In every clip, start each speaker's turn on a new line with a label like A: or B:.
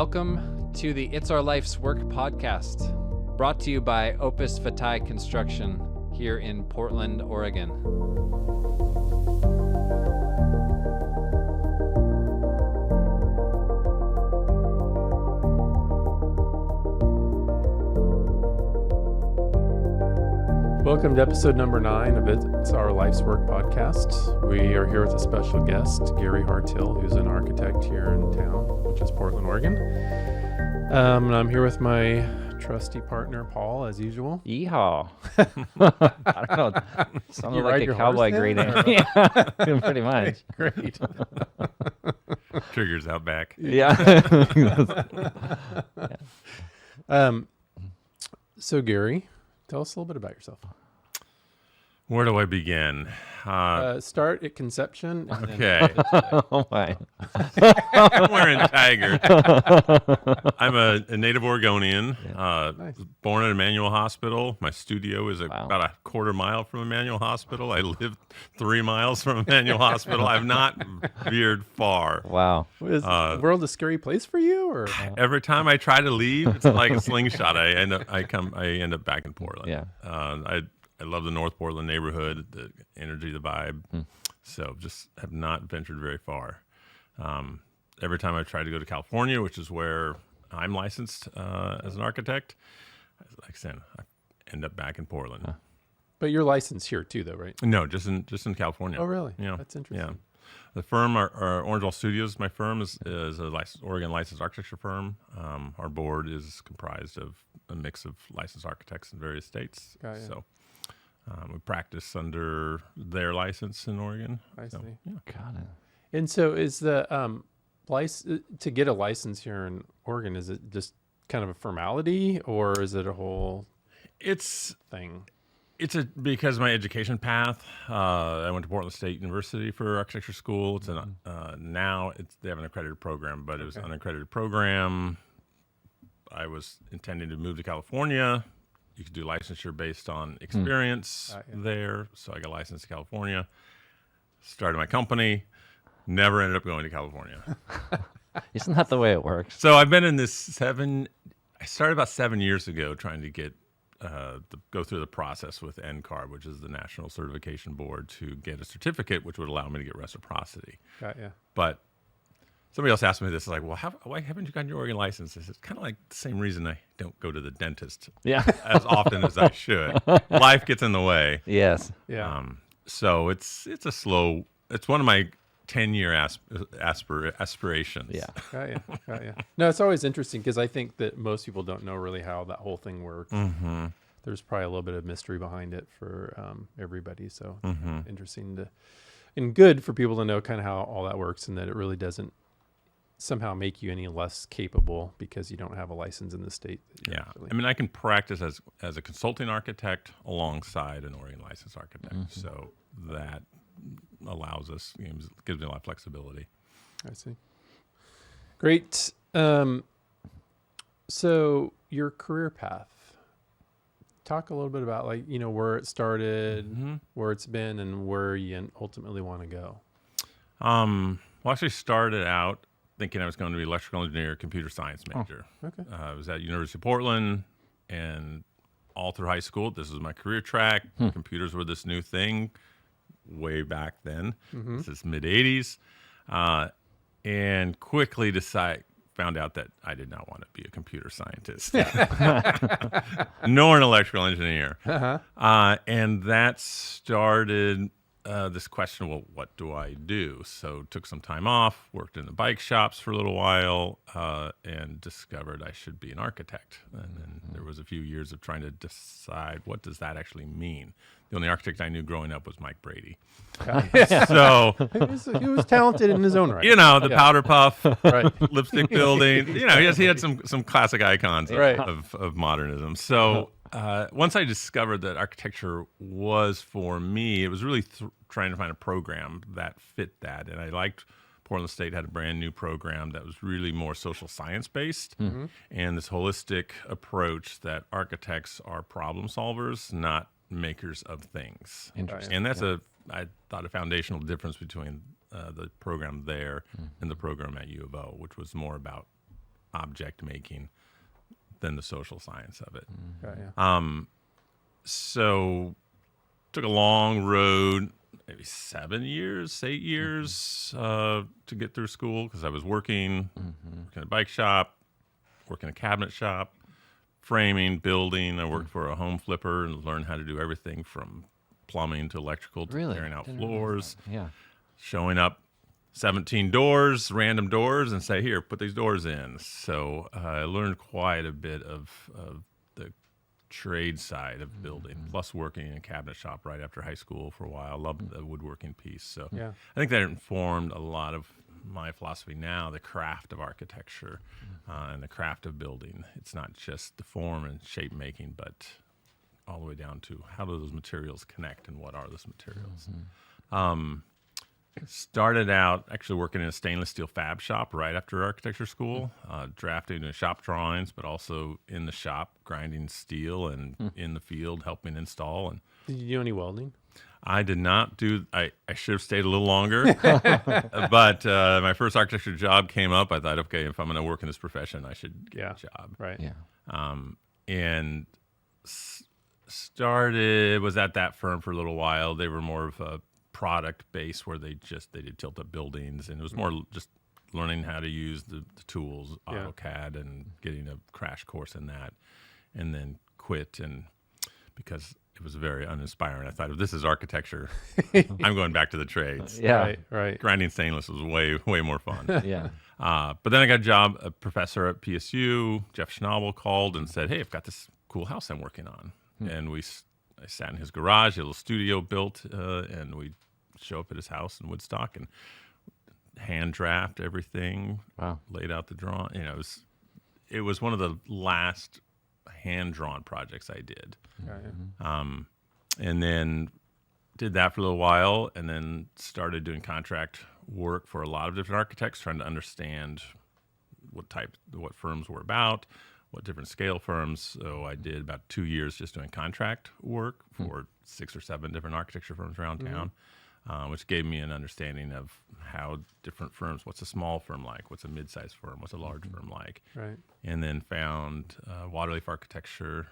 A: Welcome to the It's Our Life's Work podcast, brought to you by Opus Vitae Construction here in Portland, Oregon.
B: Welcome to episode number 9 of It's Our Life's Work podcast. We are here with a special guest, Gary Hartill, who's an architect here in town, which is Portland, Oregon. And I'm here with my trusty partner, Paul, as usual.
C: Yeehaw. I don't know. Sounded like a cowboy greeting. Yeah, pretty much.
B: Great.
D: Triggers out back.
C: Yeah.
B: So, Gary, tell us a little bit about yourself.
D: Where do I begin?
B: Start at conception. And
D: Okay.
C: Oh, my.
D: I'm wearing tiger. I'm a native Oregonian.
B: Nice.
D: Born at Emmanuel Hospital. My studio is
C: Wow.
D: about a quarter mile from Emmanuel Hospital. I live 3 miles from Emmanuel Hospital. I've not veered far.
C: Wow.
B: Is the world a scary place for you? Or
D: Every time I try to leave, it's like a slingshot. I end up back in Portland.
C: Yeah.
D: I love the North Portland neighborhood, the energy, the vibe. So just have not ventured very far. Every time I try to go to California, which is where I'm licensed as an architect, like I said, I end up back in Portland.
B: But you're licensed here too, though, right?
D: No, just in California.
B: Oh, really?
D: Yeah,
B: That's interesting.
D: Yeah. The firm, our Orangeville Studios, my firm is a Oregon licensed architecture firm. Our board is comprised of a mix of licensed architects in various states.
B: Got ya.
D: So we practice under their license in Oregon.
B: I see.
D: Yeah.
C: Got it.
B: And so is the to get a license here in Oregon, is it just kind of a formality or is it a whole
D: It's
B: thing?
D: because of my education path. I went to Portland State University for architecture school. It's they have an accredited program, but it was an unaccredited program. I was intending to move to California. You could do licensure based on experience there. So I got licensed in California, started my company, never ended up going to California.
C: Isn't that the way it works?
D: So I've been in this I started about 7 years ago trying to get, go through the process with NCARB, which is the National Certification Board, to get a certificate, which would allow me to get reciprocity.
B: Got ya.
D: But somebody else asked me this, like, well, why haven't you gotten your Oregon license? It's kind of like the same reason I don't go to the dentist
C: Yeah.
D: as often as I should. Life gets in the way.
C: Yes.
B: Yeah.
D: So it's one of my 10-year aspirations.
C: Yeah.
B: Got ya. Got ya. No, it's always interesting because I think that most people don't know really how that whole thing works.
D: Mm-hmm.
B: There's probably a little bit of mystery behind it for everybody. So interesting and good for people to know kind of how all that works and that it really doesn't somehow make you any less capable because you don't have a license in the state. That
D: Yeah.
B: actually-
D: I mean, I can practice as a consulting architect alongside an Oregon licensed architect. So that allows us, gives me a lot of flexibility.
B: I see. Great. So your career path. Talk a little bit about where it started, where it's been, and where you ultimately want to go.
D: Well, I actually started out thinking I was going to be electrical engineer, computer science major.
B: Okay.
D: I was at University of Portland, and all through high school, this was my career track. Computers were this new thing way back then. This is mid-'80s. And quickly found out that I did not want to be a computer scientist, nor an electrical engineer. And that started this question, well, what do I do? So took some time off, worked in the bike shops for a little while, and discovered I should be an architect. And then there was a few years of trying to decide, what does that actually mean? The only architect I knew growing up was Mike Brady. So,
B: He was talented in his own right.
D: the powder puff,
B: Right.
D: lipstick building. He had some classic icons
B: Right.
D: of modernism. So once I discovered that architecture was for me, it was really trying to find a program that fit that. And I liked Portland State had a brand new program that was really more social science based, and this holistic approach that architects are problem solvers, not makers of things.
C: Interesting.
D: And that's I thought a foundational difference between the program there and the program at U of O, which was more about object making than the social science of it.
B: Okay, yeah.
D: So took a long road, maybe 8 years to get through school, because I was working in a bike shop, working in a cabinet shop, framing, building. I worked for a home flipper and learned how to do everything from plumbing to electrical to
A: Really?
D: tearing out
A: Didn't
D: floors,
C: Yeah.
D: showing up 17 doors, random doors, and say, here, put these doors in. So I learned quite a bit of the trade side of building, plus working in a cabinet shop right after high school for a while. Loved the woodworking piece. So
B: Yeah.
D: I think that informed a lot of my philosophy now, the craft of architecture and the craft of building. It's not just the form and shape making, but all the way down to how do those materials connect and what are those materials. Started out actually working in a stainless steel fab shop right after architecture school, drafting and shop drawings, but also in the shop grinding steel and in the field helping install. And
B: Did you do any welding?
D: I did not do. I should have stayed a little longer, but my first architecture job came up. I thought, okay, if I'm going to work in this profession, I should get a job.
B: Right.
C: Yeah.
D: And was at that firm for a little while. They were more of a product base where they did tilt-up buildings, and it was more just learning how to use the tools, AutoCAD, and getting a crash course in that, and then quit, and because it was very uninspiring. I thought, if this is architecture, I'm going back to the trades.
C: Yeah.
B: Right.
D: Grinding stainless was way more fun.
C: Yeah.
D: But then I got a job, a professor at PSU, Jeff Schnabel, called and said, hey, I've got this cool house I'm working on. And I sat in his garage, a little studio built, and we'd show up at his house in Woodstock and hand draft everything.
C: Wow.
D: Laid out the drawing. It was one of the last hand drawn projects I did. And then did that for a little while, and then started doing contract work for a lot of different architects, trying to understand what firms were about, what different scale firms. So I did about 2 years just doing contract work for 6 or 7 different architecture firms around town, which gave me an understanding of how different firms, what's a small firm like, what's a mid-sized firm, what's a large firm like.
B: Right.
D: And then found Waterleaf Architecture.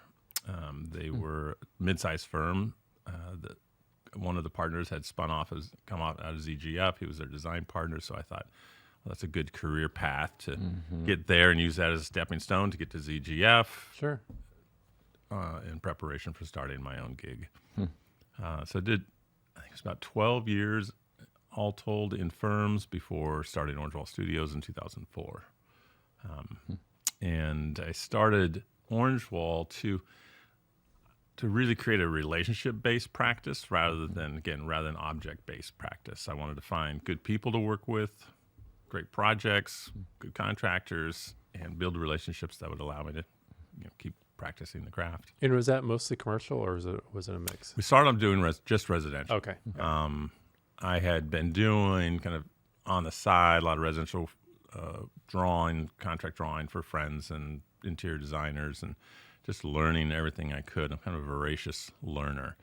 D: They were a mid-sized firm. One of the partners had come out of ZGF. He was their design partner. So I thought, well, that's a good career path to get there and use that as a stepping stone to get to ZGF.
B: Sure.
D: In preparation for starting my own gig. So I think it was about 12 years all told in firms before starting Orange Wall Studios in 2004. And I started Orange Wall to really create a relationship-based practice rather than object-based practice. I wanted to find good people to work with, great projects, good contractors, and build relationships that would allow me to keep practicing the craft.
B: And was that mostly commercial, or was it a mix?
D: We started off doing just residential.
B: Okay.
D: I had been doing kind of on the side a lot of residential contract drawing for friends and interior designers, and just learning everything I could. I'm kind of a voracious learner.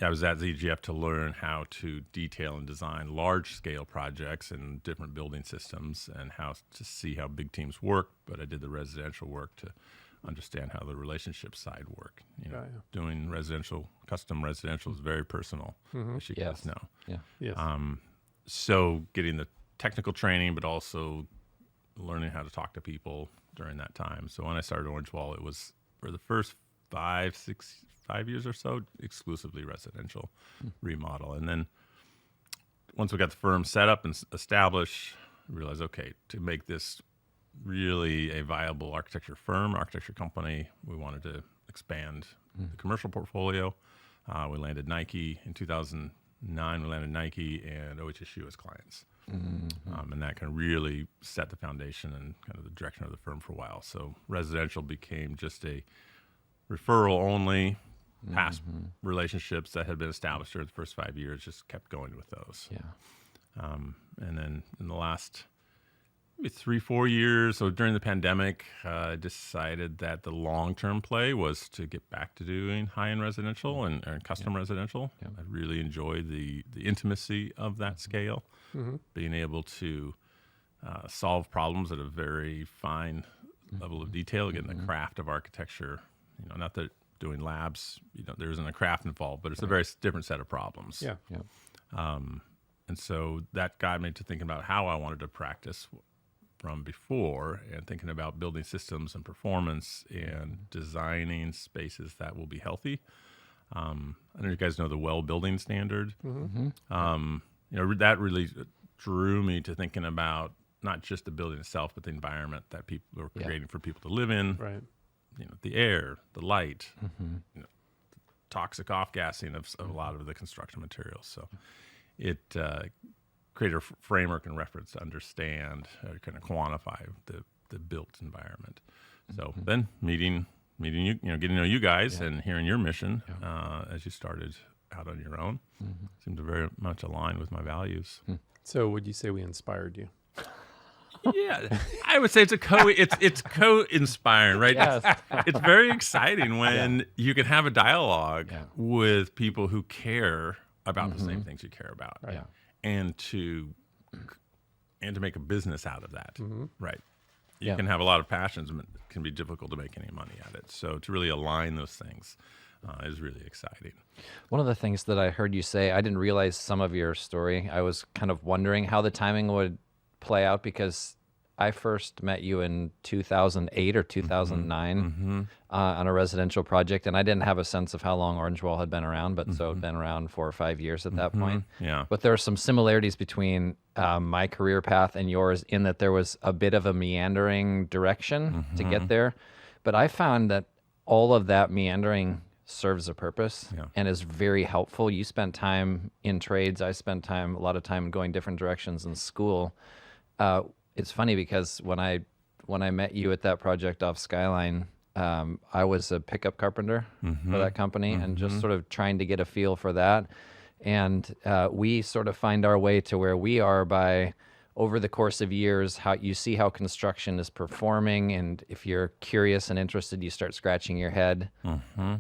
D: I was at ZGF to learn how to detail and design large-scale projects and different building systems, and how to see how big teams work. But I did the residential work to understand how the relationship side worked. Doing custom residential is very personal, as you guys know.
C: Yeah.
B: Yes.
D: So getting the technical training, but also learning how to talk to people during that time. So when I started Orange Wall, it was for the first 5 years or so, exclusively residential remodel. And then once we got the firm set up and established, I realized, okay, to make this really a viable architecture company, we wanted to expand the commercial portfolio. We landed Nike in 2009. We landed Nike and OHSU as clients. And that kind of really set the foundation and kind of the direction of the firm for a while. So residential became just a referral only. Past relationships that had been established during the first 5 years, just kept going with those.
C: Yeah.
D: And then in the last maybe 3-4 years, so during the pandemic, I decided that the long-term play was to get back to doing high-end residential and custom residential.
C: Yeah.
D: I really enjoyed the intimacy of that scale, being able to solve problems at a very fine level of detail. Again, the craft of architecture, not that doing labs, there isn't a craft involved, but it's a very different set of problems.
B: Yeah.
D: And so that got me to thinking about how I wanted to practice from before, and thinking about building systems and performance and designing spaces that will be healthy. I don't know if you guys know the well building standard. That really drew me to thinking about not just the building itself, but the environment that people are creating for people to live in.
B: Right.
D: The air, the light, toxic off-gassing of a lot of the construction materials. So it created a framework and reference to understand, kind of quantify the built environment. So then meeting you, getting to know you guys and hearing your mission as you started out on your own seemed to very much align with my values.
B: So would you say we inspired you?
D: Yeah, I would say it's co-inspiring, right?
C: Yes.
D: It's very exciting when you can have a dialogue with people who care about the same things you care about,
B: Right.
D: and to make a business out of that, right? You
C: Yeah.
D: can have a lot of passions, but it can be difficult to make any money at it. So to really align those things is really exciting.
C: One of the things that I heard you say, I didn't realize some of your story. I was kind of wondering how the timing would play out, because I first met you in 2008 or 2009 on a residential project, and I didn't have a sense of how long Orange Wall had been around, but so it had been around 4 or 5 years at that point.
D: Yeah.
C: But there are some similarities between my career path and yours, in that there was a bit of a meandering direction to get there. But I found that all of that meandering serves a purpose and is very helpful. You spent time in trades. I spent a lot of time going different directions in school. It's funny because when I met you at that project off Skyline, I was a pickup carpenter for that company and just sort of trying to get a feel for that. And we sort of find our way to where we are by, over the course of years, how you see how construction is performing. And if you're curious and interested, you start scratching your head.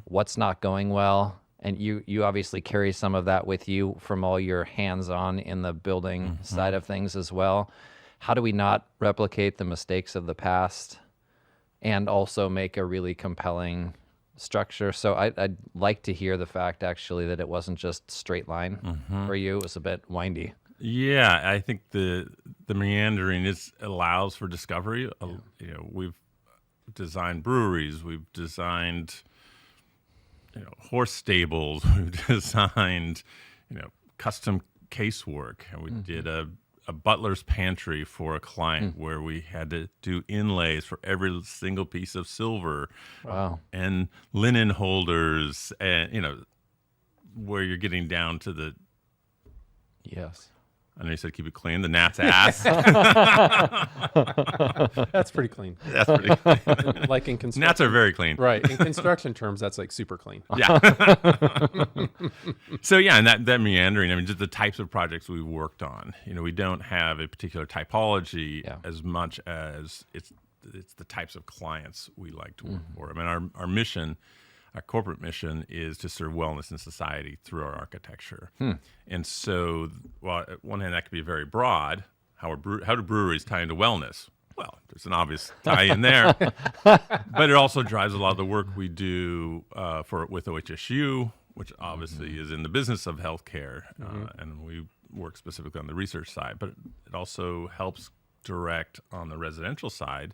C: What's not going well? And you obviously carry some of that with you from all your hands-on in the building side of things as well. How do we not replicate the mistakes of the past and also make a really compelling structure? So I'd like to hear the fact, actually, that it wasn't just straight line for you. It was a bit windy.
D: Yeah, I think the meandering allows for discovery. We've designed breweries, we've designed horse stables, we've designed custom casework, and we did a butler's pantry for a client where we had to do inlays for every single piece of silver.
C: Wow.
D: And linen holders, and where you're getting down to the,
C: Yes.
D: I know you said keep it clean, the gnat's ass.
B: That's pretty clean.
D: That's pretty clean.
B: Like in construction.
D: Gnats are very clean.
B: Right. In construction terms, that's like super clean.
D: Yeah. So yeah, and that meandering, I mean, just the types of projects we've worked on. We don't have a particular typology as much as it's the types of clients we like to work for. I mean, our mission, our corporate mission, is to serve wellness in society through our architecture. And so, while at one hand that could be very broad, how do breweries tie into wellness? Well, there's an obvious tie in there, but it also drives a lot of the work we do with OHSU, which obviously is in the business of healthcare, and we work specifically on the research side. But it also helps direct on the residential side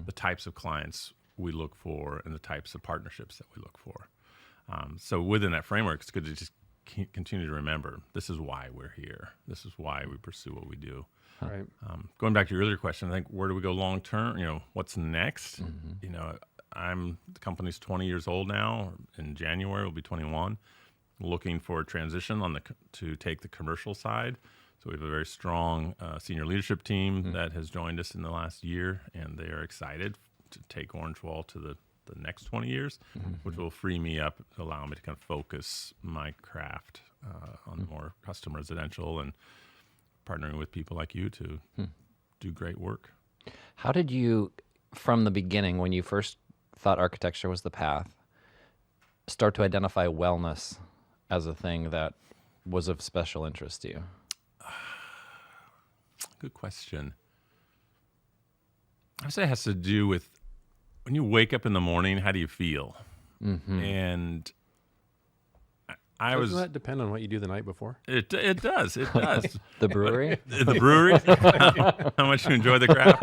D: the types of clients we look for and the types of partnerships that we look for. So within that framework, it's good to just continue to remember, this is why we're here. This is why we pursue what we do.
B: Right.
D: Going back to your earlier question, I think, where do we go long term? What's next? The company's 20 years old now. In January, we'll be 21. Looking for a transition to take the commercial side. So we have a very strong senior leadership team that has joined us in the last year, and they are excited to take Orange Wall to the next 20 years, which will free me up, allow me to kind of focus my craft on more custom residential and partnering with people like you to do great work.
C: How did you, from the beginning, when you first thought architecture was the path, start to identify wellness as a thing that was of special interest to you?
D: Good question. I would say it has to do with when you wake up in the morning, how do you feel? And
B: Doesn't that depend on what you do the night before?
D: It does.
C: The brewery?
D: The brewery, how much you enjoy the craft.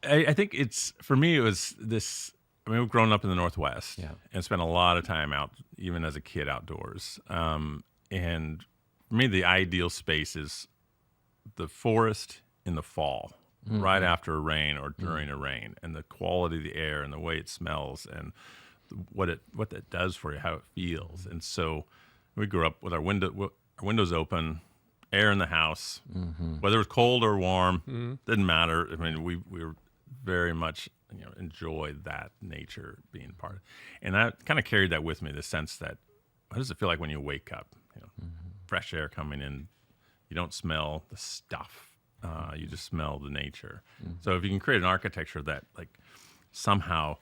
D: I think for me, it was this. I mean, we've grown up in the Northwest and spent a lot of time out, even as a kid, outdoors. And for me, the ideal space is the forest in the fall, right after a rain or during a rain, and the quality of the air and the way it smells and what that does for you, how it feels. And so we grew up with our windows open, air in the house, whether it was cold or warm, didn't matter. I mean, we were very much enjoyed that nature being part of it. And I kind of carried that with me, the sense that what does it feel like when you wake up? Fresh air coming in, you don't smell the stuff, you just smell the nature. So if you can create an architecture that like somehow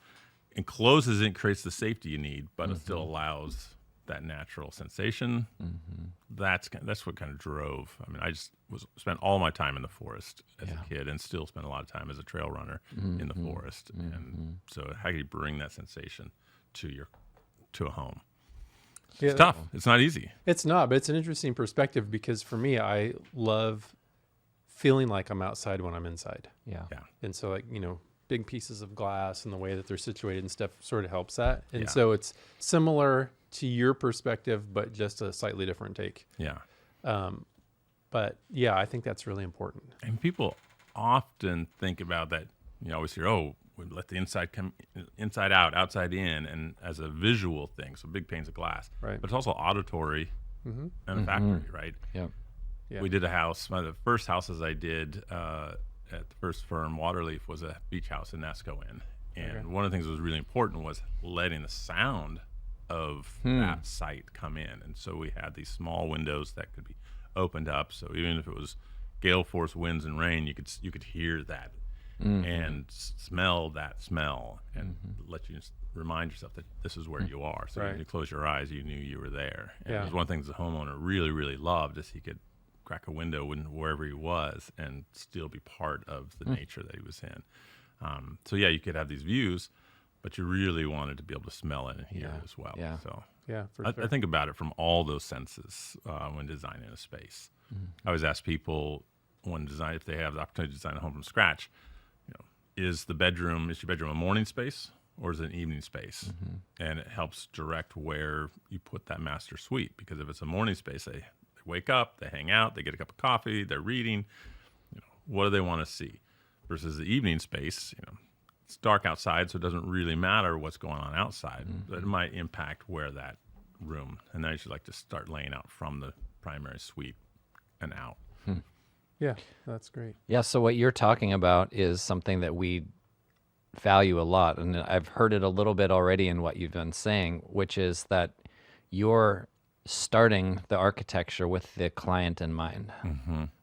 D: encloses it, creates the safety you need, but it still allows that natural sensation. That's what kind of drove. I mean, I just spent all my time in the forest as a kid, and still spend a lot of time as a trail runner in the forest. And so, how do you bring that sensation to a home?
B: Yeah,
D: it's tough. It's not easy.
B: It's not, but it's an interesting perspective because for me, I love feeling like I'm outside when I'm inside.
C: Yeah.
B: And so, like, big pieces of glass and the way that they're situated and stuff sort of helps that. And
D: Yeah.
B: so it's similar to your perspective, but just a slightly different take.
D: Yeah.
B: But yeah, I think that's really important.
D: And people often think about that. You always hear, we let the inside come inside out, outside in, and as a visual thing. So big panes of glass.
B: Right.
D: But it's also auditory and a factory, right?
C: Yep.
B: Yeah.
D: We did a house. One of the first houses I did at the first firm, Waterleaf, was a beach house in Nesco. And one of the things that was really important was letting the sound of that site come in. And so we had these small windows that could be opened up. So even if it was gale force winds and rain, you could hear that and smell that smell and let you remind yourself that this is where you are. So when you close your eyes, you knew you were there. And it was one of the things the homeowner really, really loved, is he could crack a window wherever he was and still be part of the nature that he was in. So you could have these views, but you really wanted to be able to smell it and hear it as well.
C: Yeah.
D: So
B: Yeah, for sure.
D: I think about it from all those senses when designing a space. I always ask people if they have the opportunity to design a home from scratch, is your bedroom a morning space or is it an evening space? And it helps direct where you put that master suite, because if it's a morning space, they wake up, they hang out, they get a cup of coffee, they're reading. What do they want to see? Versus the evening space, it's dark outside, so it doesn't really matter what's going on outside, but it might impact where that room. And then you should like to start laying out from the primary suite and out.
B: Yeah, that's great.
C: Yeah, so what you're talking about is something that we value a lot, and I've heard it a little bit already in what you've been saying, which is that you're starting the architecture with the client in mind.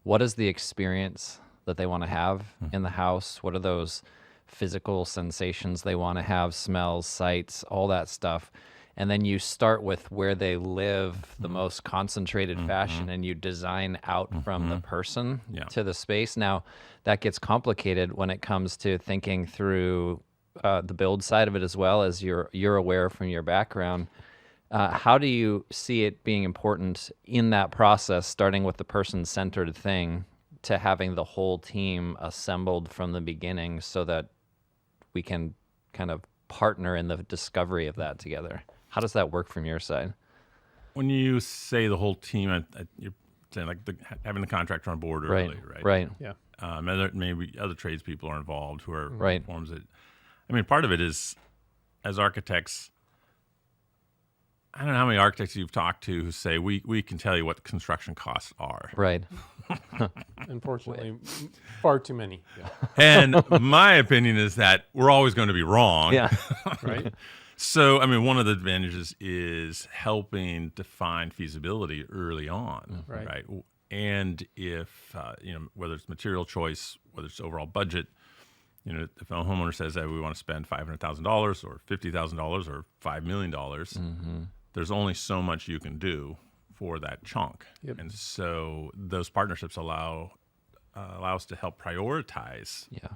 C: What is the experience that they want to have in the house? What are those physical sensations they want to have, smells, sights, all that stuff? And then you start with where they live, the most concentrated fashion, and you design out from the person to the space. Now, that gets complicated when it comes to thinking through the build side of it, as well as you're aware from your background. How do you see it being important in that process, starting with the person-centered thing to having the whole team assembled from the beginning so that we can kind of partner in the discovery of that together? How does that work from your side?
D: When you say the whole team, you're saying like having the contractor on board early, right?
C: Right.
B: Yeah.
D: Maybe other tradespeople are involved who are forms it. I mean, part of it is, as architects, I don't know how many architects you've talked to who say we can tell you what the construction costs are.
C: Right.
B: Unfortunately, far too many. Yeah.
D: And my opinion is that we're always going to be wrong.
C: Yeah.
B: Right.
D: So, I mean, one of the advantages is helping define feasibility early on, right? And if, whether it's material choice, whether it's overall budget, if a homeowner says that we want to spend $500,000 or $50,000 or $5 million, there's only so much you can do for that chunk.
B: Yep.
D: And so those partnerships allow allow us to help prioritize
C: Yeah.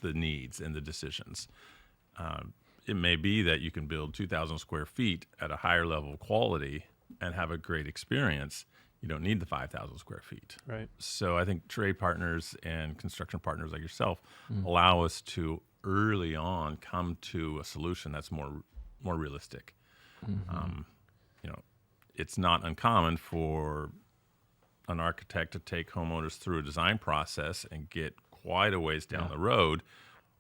D: the needs and the decisions. It may be that you can build 2,000 square feet at a higher level of quality and have a great experience. You don't need the 5,000 square feet.
B: Right.
D: So I think trade partners and construction partners like yourself allow us to early on come to a solution that's more realistic. It's not uncommon for an architect to take homeowners through a design process and get quite a ways down the road,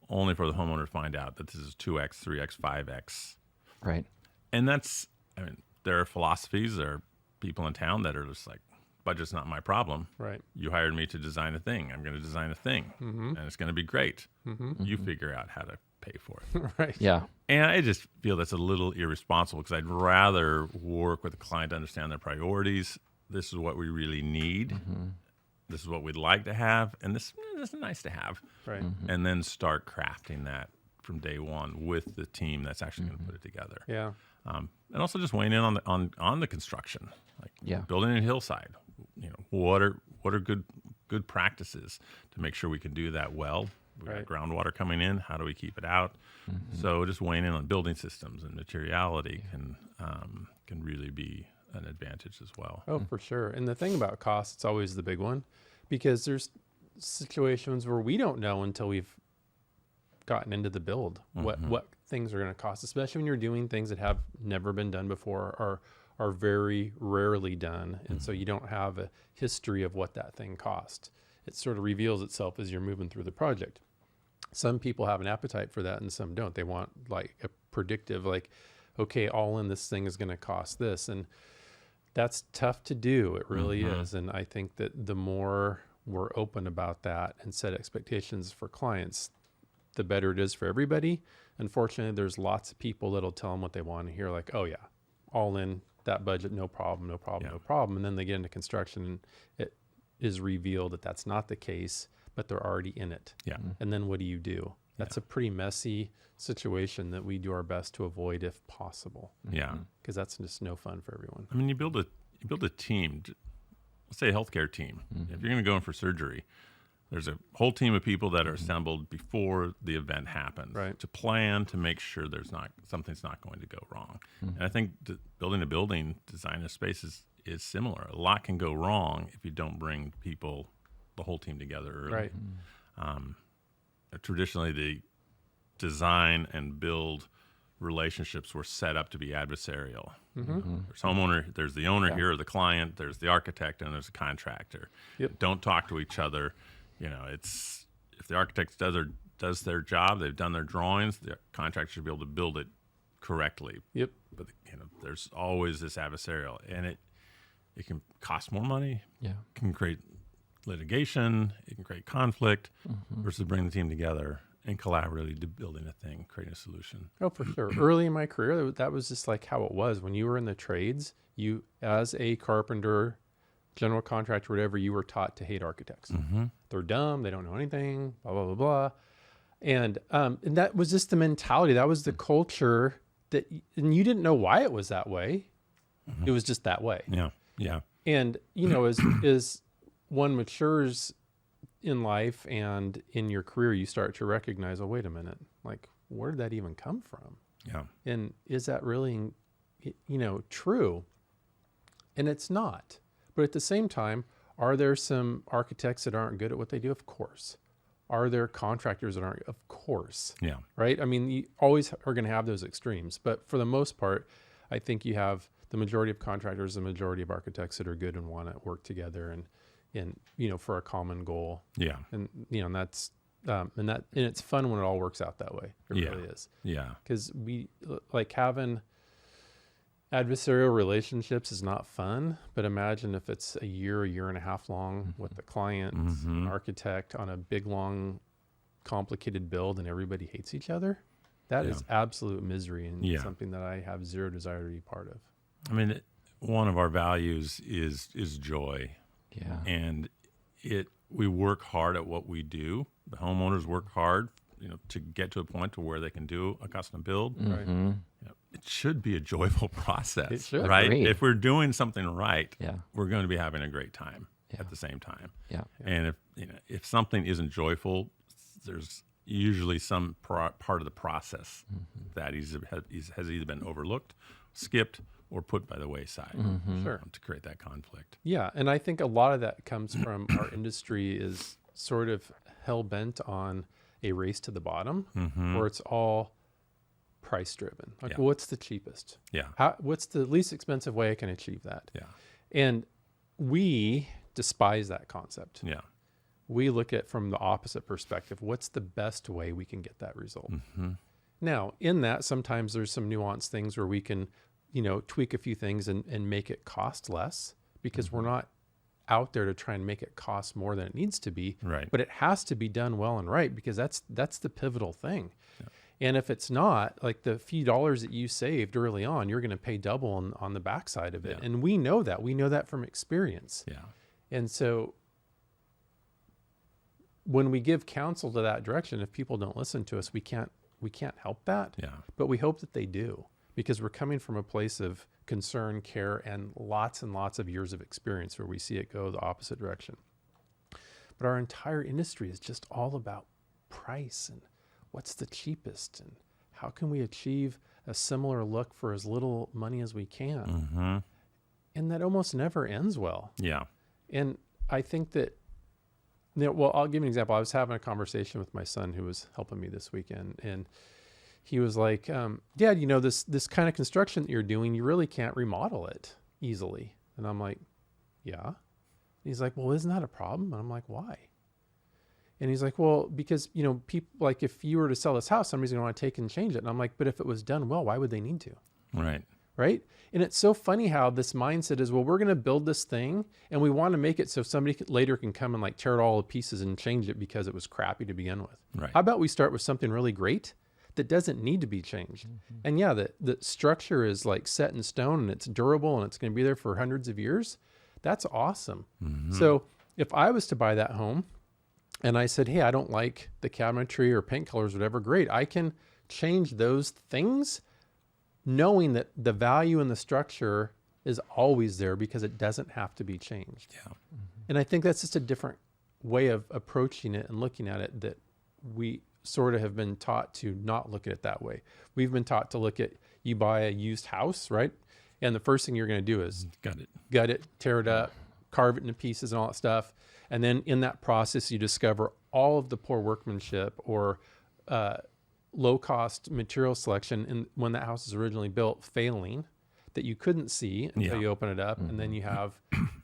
D: only for the homeowner to find out that this is 2x, 3x, 5x.
C: Right.
D: And there are philosophies, there are people in town that are just like, budget's not my problem.
B: Right.
D: You hired me to design a thing. I'm going to design a thing, and it's going to be great. You figure out how to pay for it.
B: Right.
C: Yeah.
D: And I just feel that's a little irresponsible because I'd rather work with a client to understand their priorities. This is what we really need. This is what we'd like to have, and this is nice to have.
B: Right.
D: And then start crafting that from day one with the team that's actually going to put it together.
B: Yeah.
D: And also just weighing in on the construction, like building a hillside. What are good practices to make sure we can do that well? We got groundwater coming in. How do we keep it out? So just weighing in on building systems and materiality can really be an advantage as well.
B: Oh, for sure. And the thing about cost, it's always the big one, because there's situations where we don't know until we've gotten into the build what things are going to cost, especially when you're doing things that have never been done before or are very rarely done. And so you don't have a history of what that thing cost. It sort of reveals itself as you're moving through the project. Some people have an appetite for that and some don't. They want like a predictive, like, okay, all in, this thing is going to cost this. And that's tough to do. It really is. And I think that the more we're open about that and set expectations for clients, the better it is for everybody. Unfortunately, there's lots of people that'll tell them what they want to hear, like, oh yeah, all in, that budget, no problem, no problem, no problem. And then they get into construction and it is revealed that that's not the case, but they're already in it.
D: Yeah.
B: And then what do you do? That's a pretty messy situation that we do our best to avoid if possible.
D: Yeah.
B: Because that's just no fun for everyone.
D: I mean, you build a team. Let's say a healthcare team. If you're going to go in for surgery, there's a whole team of people that are assembled before the event happens to plan to make sure something's not going to go wrong. And I think building a building, design a space is similar. A lot can go wrong if you don't bring the whole team together early.
B: Right.
D: Traditionally, the design and build relationships were set up to be adversarial. There's the owner here, the client, there's the architect, and there's a contractor. Don't talk to each other. It's if the architect does their job, they've done their drawings, the contractor should be able to build it correctly. But there's always this adversarial, and it can cost more money. It can create litigation. It can create conflict versus bringing the team together and collaboratively building a thing, creating a solution.
B: Oh, for sure. Early in my career, that was just like how it was. When you were in the trades, you, as a carpenter, general contractor, whatever, you were taught to hate architects. They're dumb. They don't know anything, blah, blah, blah, blah. And that was just the mentality. That was the culture and you didn't know why it was that way. It was just that way.
D: Yeah.
B: And, as one matures in life and in your career, you start to recognize, oh, wait a minute, like, where did that even come from?
D: Yeah.
B: And is that really, true? And it's not. But at the same time, are there some architects that aren't good at what they do? Of course. Are there contractors that aren't? Of course.
D: Yeah.
B: Right? I mean, you always are going to have those extremes. But for the most part, I think you have the majority of contractors, the majority of architects that are good and want to work together and for a common goal.
D: Yeah.
B: And, and that's, and it's fun when it all works out that way. It really is.
D: Yeah.
B: Because having adversarial relationships is not fun, but imagine if it's a year and a half long with the client, architect on a big, long, complicated build and everybody hates each other. That is absolute misery and something that I have zero desire to be part of.
D: I mean, one of our values is joy.
C: Yeah.
D: And we work hard at what we do. The homeowners work hard, to get to a point to where they can do a custom build.
B: Right.
D: It should be a joyful process,
B: It should.
D: right?
C: Agreed.
D: If we're doing something right,
C: Yeah.
D: we're going to be having a great time. at the same time.
C: Yeah.
D: And if something isn't joyful, there's usually some part of the process that has either been overlooked, skipped, or put by the wayside
B: Sure.
D: to create that conflict.
B: Yeah, and I think a lot of that comes from our industry is sort of hell-bent on a race to the bottom, where it's all price-driven. Like,
D: Yeah.
B: what's the cheapest?
D: Yeah.
B: What's the least expensive way I can achieve that?
D: Yeah.
B: And we despise that concept.
D: Yeah.
B: We look at it from the opposite perspective. What's the best way we can get that result? Now, in that, sometimes there's some nuanced things where we can, tweak a few things and make it cost less, because we're not out there to try and make it cost more than it needs to be.
D: Right.
B: But it has to be done well and right, because that's the pivotal thing. Yeah. And if it's not, like the few dollars that you saved early on, you're going to pay double on the backside of it.
D: Yeah.
B: And we know that. We know that from experience.
D: Yeah.
B: And so when we give counsel to that direction, if people don't listen to us, we can't help that.
D: Yeah.
B: But we hope that they do, because we're coming from a place of concern, care, and lots of years of experience where we see it go the opposite direction. But our entire industry is just all about price and what's the cheapest and how can we achieve a similar look for as little money as we can. And that almost never ends well.
D: Yeah.
B: And I think that, well, I'll give you an example. I was having a conversation with my son who was helping me this weekend, and he was like, Dad, this kind of construction that you're doing, you really can't remodel it easily. And I'm like, yeah. And he's like, well, isn't that a problem? And I'm like, why? And he's like, well, because, people, like, if you were to sell this house, somebody's going to want to take and change it. And I'm like, but if it was done well, why would they need to?
D: Right.
B: Right. And it's so funny how this mindset is, well, we're going to build this thing and we want to make it so somebody later can come and like tear it all to pieces and change it because it was crappy to begin with.
D: Right.
B: How about we start with something really great that doesn't need to be changed? And yeah, the structure is like set in stone and it's durable and it's going to be there for hundreds of years. That's awesome. So if I was to buy that home and I said, hey, I don't like the cabinetry or paint colors, whatever, great. I can change those things, knowing that the value in the structure is always there because it doesn't have to be changed.
D: Yeah.
B: And I think that's just a different way of approaching it and looking at it, that we sort of have been taught to not look at it that way. We've been taught to look at, you buy a used house, right? And the first thing you're going to do is gut it, tear it up, carve it into pieces and all that stuff. And then in that process, you discover all of the poor workmanship or low-cost material selection and when that house is originally built failing that you couldn't see until you open it up. And then you have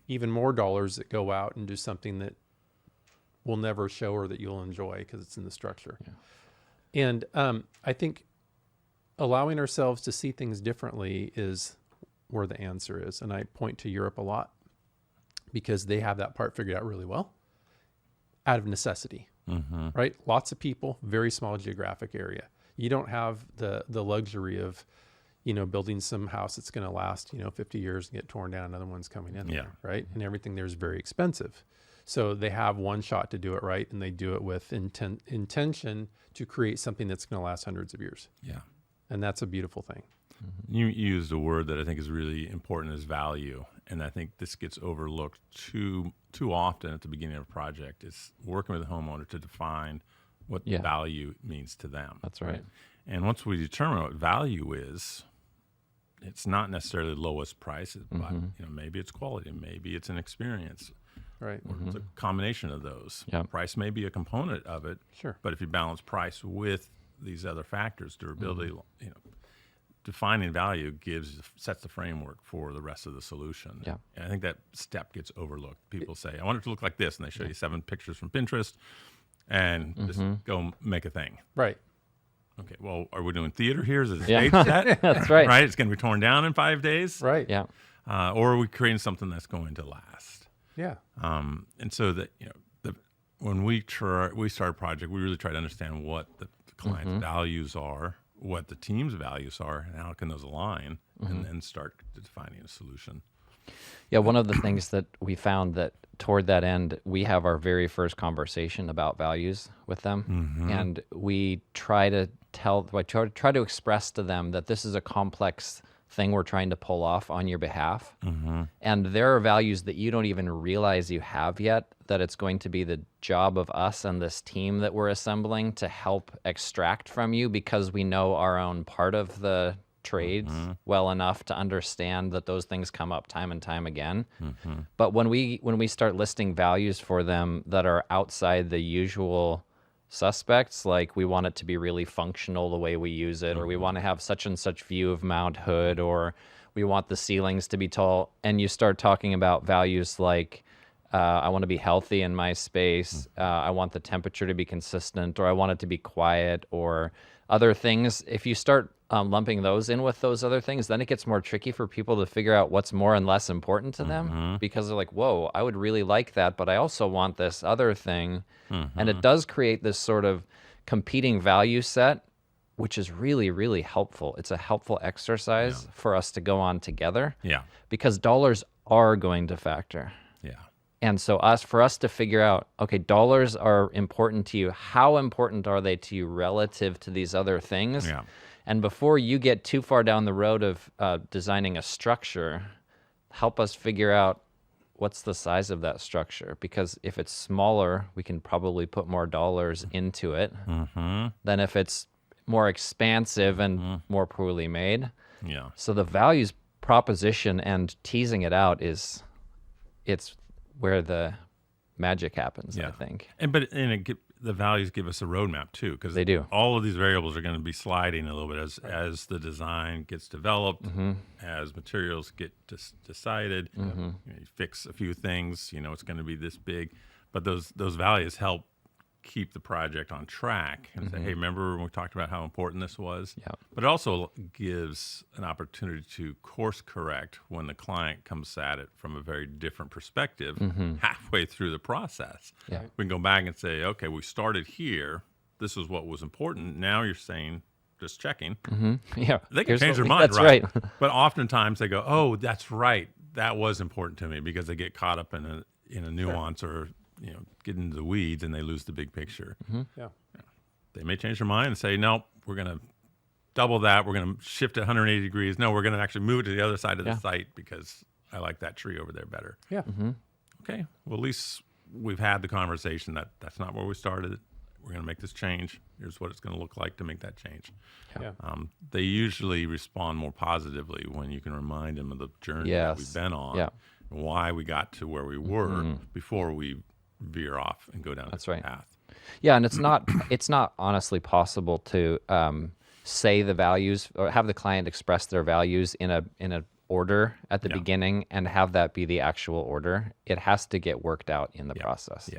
B: even more dollars that go out and do something that will never show or that you'll enjoy because it's in the structure. Yeah. And I think allowing ourselves to see things differently is where the answer is. And I point to Europe a lot because they have that part figured out really well out of necessity. Right? Lots of people, very small geographic area. You don't have the luxury of, building some house that's going to last, 50 years and get torn down. Another one's coming in there, right? And everything there is very expensive. So they have one shot to do it right, and they do it with intention to create something that's going to last hundreds of years. Yeah. And that's a beautiful thing.
D: You used a word that I think is really important, is value. And I think this gets overlooked too often at the beginning of a project. It's working with a homeowner to define what value means to them.
C: That's right.
D: And once we determine what value is, it's not necessarily the lowest price, but maybe it's quality, maybe it's an experience.
B: Right.
D: Or it's a combination of those.
C: Yep.
D: Price may be a component of it.
B: Sure.
D: But if you balance price with these other factors, durability, defining value sets the framework for the rest of the solution.
C: Yeah.
D: And I think that step gets overlooked. People say, I want it to look like this, and they show you 7 pictures from Pinterest and just go make a thing.
B: Right.
D: Okay, well, are we doing theater here? Is it a stage set?
C: That's right.
D: Right? It's going to be torn down in 5 days?
B: Right.
C: Yeah.
D: Or are we creating something that's going to last?
B: Yeah.
D: And so that, when we start a project, we really try to understand what the client's values are, what the team's values are, and how can those align, and then start defining a solution.
C: Yeah, one of the things that we found that toward that end, we have our very first conversation about values with them, and we try to express to them that this is a complex thing we're trying to pull off on your behalf. And there are values that you don't even realize you have yet, that it's going to be the job of us and this team that we're assembling to help extract from you, because we know our own part of the trades well enough to understand that those things come up time and time again. But when we start listing values for them that are outside the usual suspects, like we want it to be really functional the way we use it, or we want to have such and such view of Mount Hood, or we want the ceilings to be tall, and you start talking about values like I want to be healthy in my space, I want the temperature to be consistent, or I want it to be quiet, or other things. If you start lumping those in with those other things, then it gets more tricky for people to figure out what's more and less important to them, because they're like, whoa, I would really like that, but I also want this other thing. And it does create this sort of competing value set, which is really, really helpful. It's a helpful exercise for us to go on together, because dollars are going to factor. And so for us to figure out, okay, dollars are important to you. How important are they to you relative to these other things? And before you get too far down the road of designing a structure, help us figure out what's the size of that structure. Because if it's smaller, we can probably put more dollars into it than if it's more expansive and more poorly made. So the values proposition and teasing it out it's where the magic happens, I think.
D: The values give us a roadmap too, because
C: they do.
D: All of these variables are going to be sliding a little bit as the design gets developed, as materials get decided. You fix a few things, it's going to be this big, but those values help keep the project on track and say, hey, remember when we talked about how important this was? But it also gives an opportunity to course correct when the client comes at it from a very different perspective halfway through the process. We can go back and say, okay, we started here. This is what was important. Now you're saying, just checking. They can change their mind,
C: that's right?
D: But oftentimes they go, oh, that's right. That was important to me, because they get caught up in a nuance or get into the weeds and they lose the big picture. They may change their mind and say, no, we're going to double that. We're going to shift it 180 degrees. No, we're going to actually move it to the other side of the site because I like that tree over there better. Okay, well, at least we've had the conversation that's not where we started. We're going to make this change. Here's what it's going to look like to make that change. They usually respond more positively when you can remind them of the journey that we've been on, and why we got to where we were before we veer off and go down this path.
C: And it's not honestly possible to say the values or have the client express their values in a order at the beginning and have that be the actual order. It has to get worked out in the process.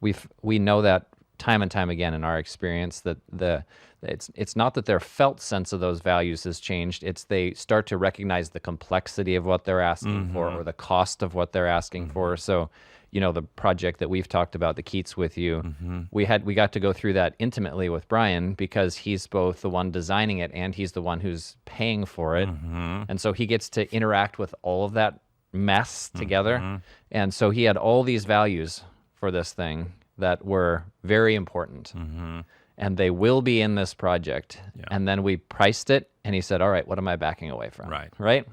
C: We know that time and time again in our experience that it's not that their felt sense of those values has changed. It's they start to recognize the complexity of what they're asking for, or the cost of what they're asking for. So, the project that we've talked about, the Keats with you, we got to go through that intimately with Brian, because he's both the one designing it and he's the one who's paying for it. And so he gets to interact with all of that mess together. And so he had all these values for this thing that were very important. And they will be in this project. And then we priced it, and he said, all right, what am I backing away from? Right?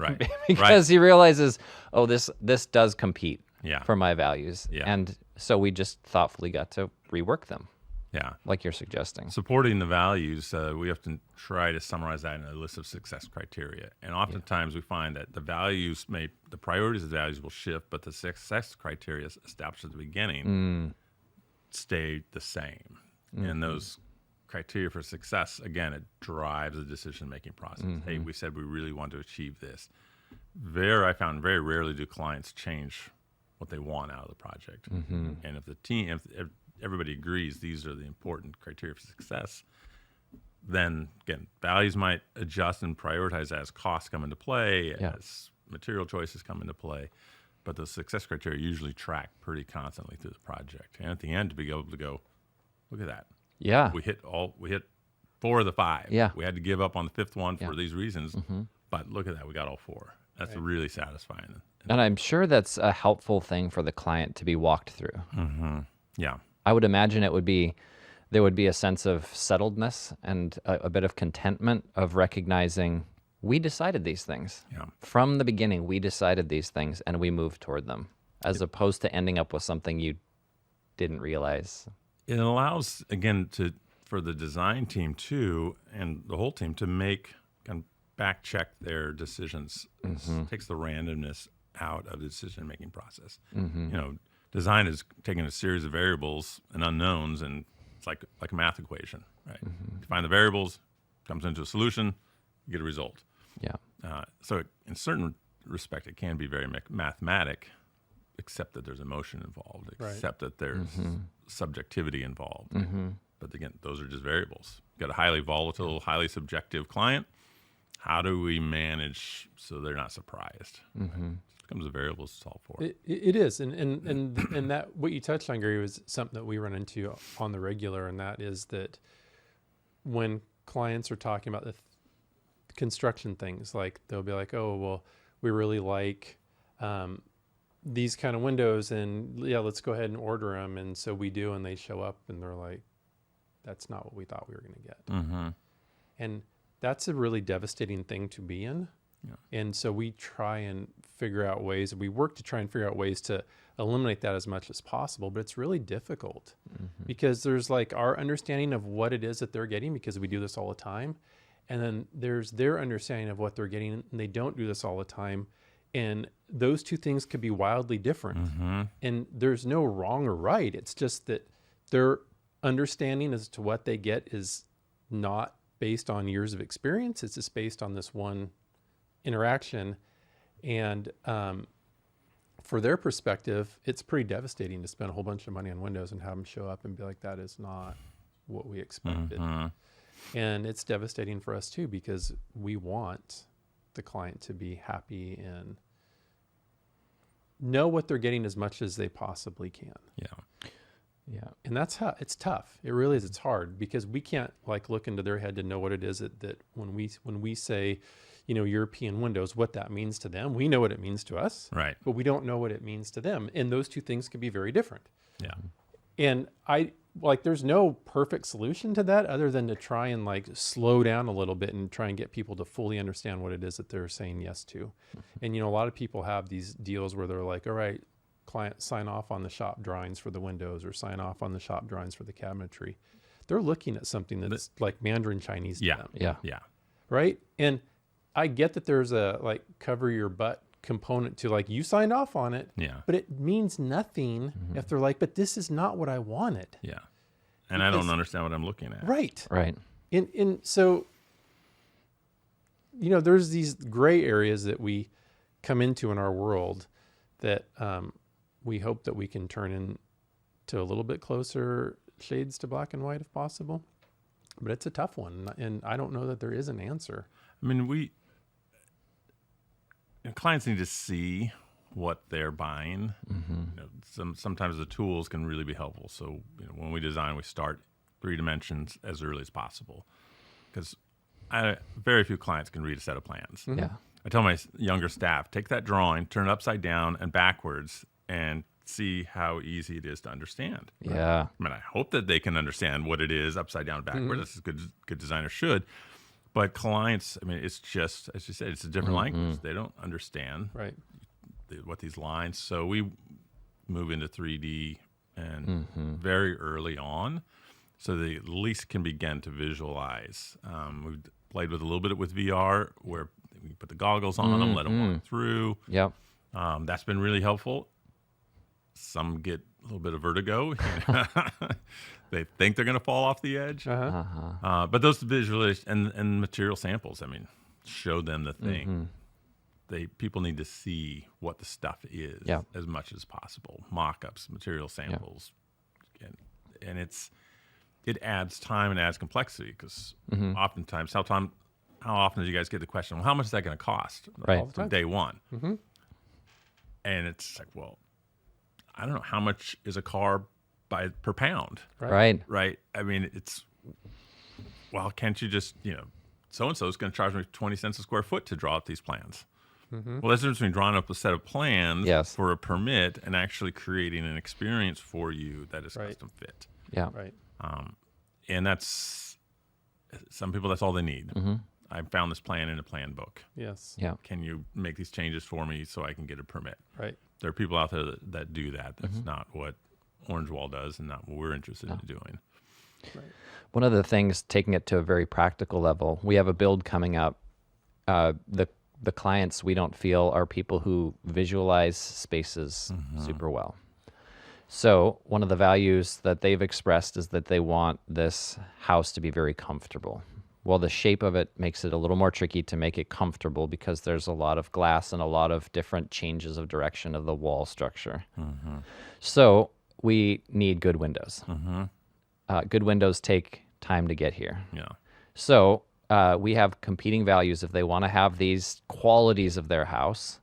C: Because he realizes, oh, this does compete for my values. And so we just thoughtfully got to rework them. Like you're suggesting.
D: Supporting the values, we have to try to summarize that in a list of success criteria. And oftentimes we find that the priorities of the values will shift, but the success criteria established at the beginning stay the same. And those criteria for success, again, it drives the decision-making process. Hey, we said we really want to achieve this. I found very rarely do clients change what they want out of the project. And if everybody agrees these are the important criteria for success, then again, values might adjust and prioritize as costs come into play, as material choices come into play. But the success criteria usually track pretty constantly through the project. And at the end, to be able to go, look at that. We hit 4 of the 5. We had to give up on the 5th one for these reasons, but look at that, we got all 4. That's really satisfying.
C: And I'm sure that's a helpful thing for the client to be walked through. I would imagine there would be a sense of settledness and a bit of contentment of recognizing we decided these things.
D: Yeah.
C: From the beginning, we decided these things and we moved toward them, as opposed to ending up with something you didn't realize.
D: It allows, again, for the design team too, and the whole team to kind of back check their decisions. It takes the randomness out of the decision-making process. Design is taking a series of variables and unknowns, and it's like a math equation, right? You find the variables, comes into a solution, you get a result.
C: Yeah.
D: So in certain respect, it can be very mathematic, except that there's emotion involved, except that there's subjectivity involved. But again, those are just variables. You've got a highly volatile, highly subjective client. How do we manage so they're not surprised? Right? It becomes a variable to solve for.
B: It is, and that what you touched on, Gary, was something that we run into on the regular, and that is that when clients are talking about the construction things, like they'll be like, "Oh, well, we really like these kind of windows, and yeah, let's go ahead and order them." And so we do, and they show up, and they're like, "That's not what we thought we were going to get." And that's a really devastating thing to be in. Yeah. And so we try and figure out ways, we work to try and figure out ways to eliminate that as much as possible, but it's really difficult because there's like our understanding of what it is that they're getting, because we do this all the time. And then there's their understanding of what they're getting, and they don't do this all the time. And those two things could be wildly different. And there's no wrong or right. It's just that their understanding as to what they get is not based on years of experience. It's just based on this one interaction. And for their perspective, it's pretty devastating to spend a whole bunch of money on windows and have them show up and be like, that is not what we expected. And it's devastating for us too, because we want the client to be happy and know what they're getting as much as they possibly can.
C: Yeah.
B: And that's how it's tough. It really is. It's hard because we can't like look into their head to know what it is that when we say, European windows, what that means to them. We know what it means to us,
D: Right.
B: but we don't know what it means to them. And those two things can be very different.
D: Yeah.
B: And there's no perfect solution to that other than to try and like slow down a little bit and try and get people to fully understand what it is that they're saying yes to. And, a lot of people have these deals where they're like, all right, client, sign off on the shop drawings for the windows or sign off on the shop drawings for the cabinetry. They're looking at something that's like Mandarin Chinese to them.
C: Yeah.
B: Right? And I get that there's a like cover your butt component to like you signed off on it, but it means nothing if they're like, but this is not what I wanted.
D: Yeah. And I don't understand what I'm looking at.
B: Right. And so, there's these gray areas that we come into in our world that we hope that we can turn into a little bit closer shades to black and white if possible. But it's a tough one. And I don't know that there is an answer.
D: I mean, clients need to see what they're buying. Sometimes the tools can really be helpful. So, when we design, we start 3 dimensions as early as possible, because very few clients can read a set of plans.
C: Yeah.
D: I tell my younger staff, take that drawing, turn it upside down and backwards, and see how easy it is to understand.
C: Yeah.
D: I mean, I hope that they can understand what it is upside down and backwards. That's as good designers should. But clients, I mean, it's just, as you said, it's a different language. They don't understand what these lines. So we move into 3D and very early on, so they at least can begin to visualize. We've played with a little bit with VR, where we put the goggles on them, let them walk through.
C: Yep.
D: That's been really helpful. Some get a little bit of vertigo. They think they're going to fall off the edge. But those visualizations and material samples, I mean, show them the thing. People need to see what the stuff is as much as possible. Mock-ups, material samples. And it adds time and adds complexity, because oftentimes, how often do you guys get the question, well, how much is that going to cost?
C: Right.
D: From day one. And it's like, well, I don't know, how much is a car per pound?
C: Right.
D: I mean, well, can't you just, so-and-so is going to charge me 20 cents a square foot to draw up these plans. Well, that's the difference between drawing up a set of plans for a permit and actually creating an experience for you that is custom fit.
C: Yeah.
B: Right.
D: And that's, some people, that's all they need. I found this plan in a plan book.
B: Yes.
C: Yeah.
D: Can you make these changes for me so I can get a permit?
B: Right.
D: There are people out there that do that. That's not what Orange Wall does and not what we're interested in doing.
B: Right.
C: One of the things, taking it to a very practical level, we have a build coming up. The clients we don't feel are people who visualize spaces super well. So one of the values that they've expressed is that they want this house to be very comfortable. Well, the shape of it makes it a little more tricky to make it comfortable because there's a lot of glass and a lot of different changes of direction of the wall structure. So we need good windows. Good windows take time to get here.
D: Yeah.
C: So we have competing values if they want to have these qualities of their house,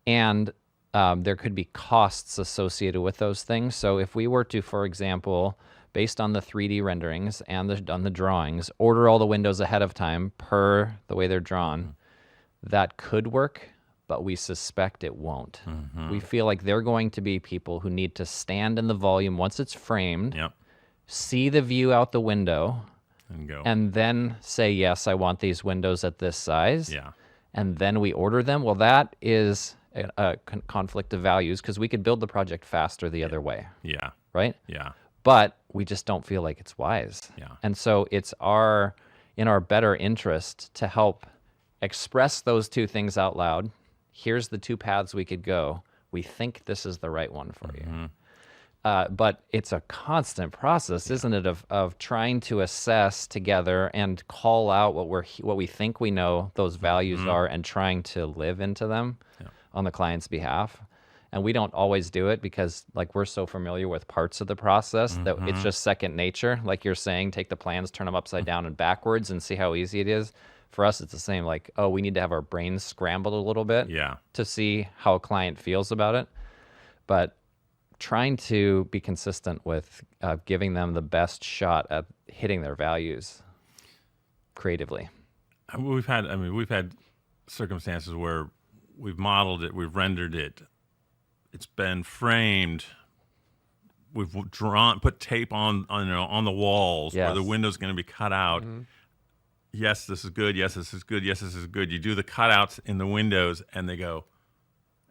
C: and there could be costs associated with those things. So if we were to, for example, based on the 3D renderings and on the drawings, order all the windows ahead of time per the way they're drawn, that could work, but we suspect it won't. We feel like they're going to be people who need to stand in the volume once it's framed,
D: Yep.
C: see the view out the window,
D: And go.
C: and then say, yes, I want these windows at this size.
D: Yeah.
C: And then we order them. Well, that is a conflict of values because we could build the project faster the other way,
D: Yeah.
C: right?
D: Yeah.
C: But we just don't feel like it's wise.
D: Yeah.
C: And so it's in our better interest to help express those two things out loud. Here's the two paths we could go. We think this is the right one for you. But it's a constant process, isn't it, of trying to assess together and call out what we think we know those values are and trying to live into them on the client's behalf. And we don't always do it because like we're so familiar with parts of the process that it's just second nature. Like you're saying, take the plans, turn them upside down and backwards and see how easy it is. For us, it's the same. Like, oh, we need to have our brains scrambled a little bit
D: Yeah.
C: to see how a client feels about it. But trying to be consistent with giving them the best shot at hitting their values creatively.
D: We've had circumstances where we've modeled it, we've rendered it, it's been framed, we've put tape on the walls where
C: Yes.
D: the window's going to be cut out. Yes, this is good. Yes, this is good. Yes, this is good. You do the cutouts in the windows, and they go,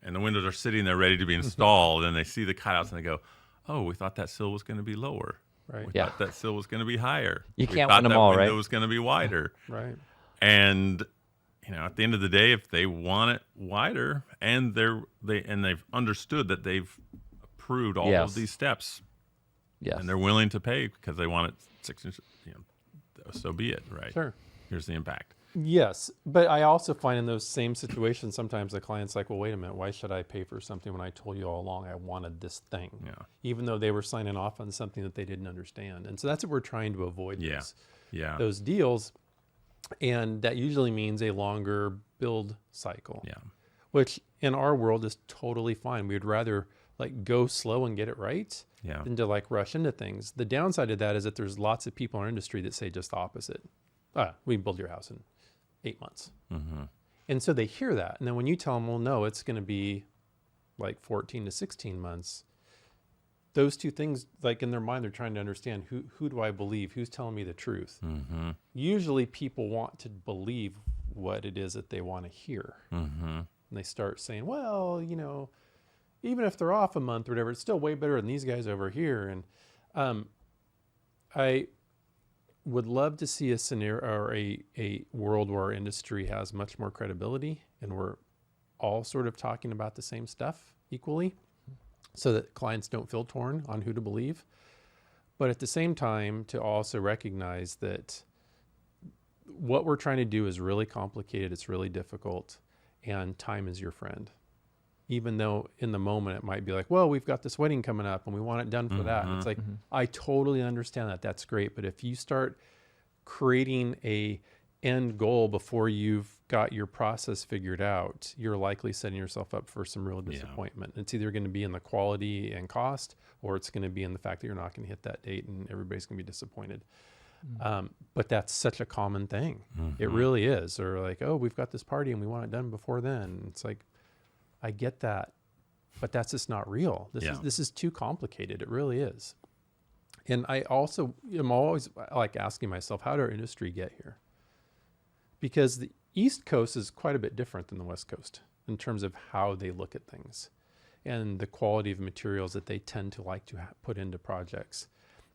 D: and the windows are sitting there ready to be installed, and they see the cutouts, and they go, "Oh, we thought that sill was going to be lower.
B: Right.
D: We
C: Yeah.
D: thought that sill was going to be higher.
C: You
D: We
C: can't
D: thought
C: win them
D: that
C: all,
D: window
C: right?
D: was going to be wider."
B: Right.
D: And at the end of the day, if they want it wider, and they've understood that they've approved all
C: Yes.
D: of these steps,
C: Yes.
D: and they're willing to pay because they want it 6 inches, so be it. Right.
B: Sure.
D: Here's the impact.
B: Yes, but I also find in those same situations sometimes the client's like, well, wait a minute, why should I pay for something when I told you all along I wanted this thing?
D: Yeah.
B: Even though they were signing off on something that they didn't understand. And so that's what we're trying to avoid
D: Yeah. Yeah.
B: those deals. And that usually means a longer build cycle,
D: Yeah.
B: which in our world is totally fine. We'd rather like go slow and get it right
D: Yeah.
B: than to like rush into things. The downside of that is that there's lots of people in our industry that say just the opposite. We can build your house in 8 months. And so they hear that. And then when you tell them, well, no, it's going to be like 14 to 16 months. Those two things, like in their mind, they're trying to understand who do I believe? Who's telling me the truth? Usually people want to believe what it is that they want to hear. And they start saying, well, even if they're off a month or whatever, it's still way better than these guys over here. And I would love to see a scenario or a world where our industry has much more credibility and we're all sort of talking about the same stuff equally so that clients don't feel torn on who to believe. But at the same time, to also recognize that what we're trying to do is really complicated, it's really difficult, and time is your friend. Even though in the moment it might be like, well, we've got this wedding coming up and we want it done for that. And it's like, I totally understand that. That's great. But if you start creating a end goal before you've got your process figured out, you're likely setting yourself up for some real disappointment. It's either going to be in the quality and cost, or it's going to be in the fact that you're not going to hit that date and everybody's going to be disappointed. But that's such a common thing. It really is. Or like, oh, we've got this party and we want it done before then. It's like, I get that, but that's just not real. This is too complicated. It really is. And I also am always like asking myself, how did our industry get here? because the East Coast is quite a bit different than the West Coast in terms of how they look at things and the quality of materials that they tend to like to put into projects.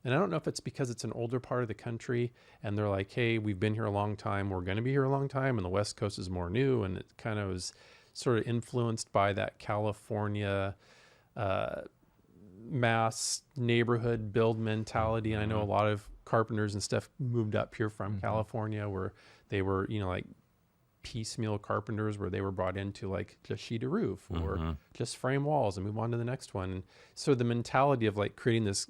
B: And I don't know if it's because it's an older part of the country and they're like, hey, we've been here a long time, we're going to be here a long time, and the West Coast is more new, and it kind of is sort of influenced by that California mass neighborhood build mentality. And I know a lot of carpenters and stuff moved up here from California, where they were, like piecemeal carpenters, where they were brought into like just sheet a roof or just frame walls and move on to the next one. And so the mentality of like creating this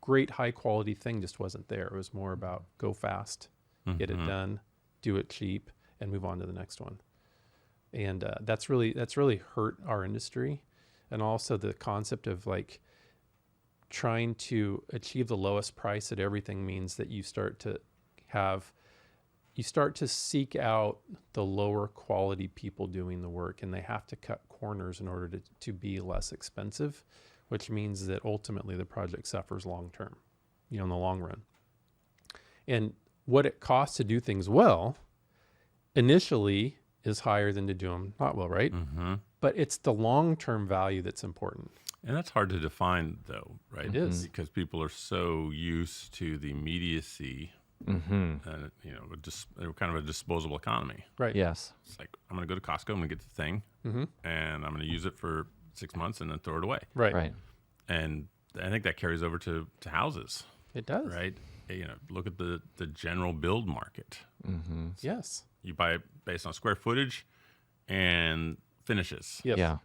B: great high quality thing just wasn't there. It was more about go fast, get it done, do it cheap, and move on to the next one. And that's really hurt our industry. And also the concept of like trying to achieve the lowest price at everything means that you start to seek out the lower quality people doing the work, and they have to cut corners in order to be less expensive, which means that ultimately the project suffers long term, in the long run. And what it costs to do things well initially is higher than to do them not well, right? But it's the long-term value that's important.
D: And that's hard to define, though, right?
B: It is.
D: Because people are so used to the immediacy and, kind of a disposable economy.
B: Right.
C: Yes.
D: It's like, I'm going to go to Costco, I'm going to get the thing, and I'm going to use it for 6 months and then throw it away.
B: Right.
D: And I think that carries over to houses.
B: It does.
D: Right? Look at the general build market.
B: Yes.
D: You buy it based on square footage and finishes.
B: Yes.
C: Yeah.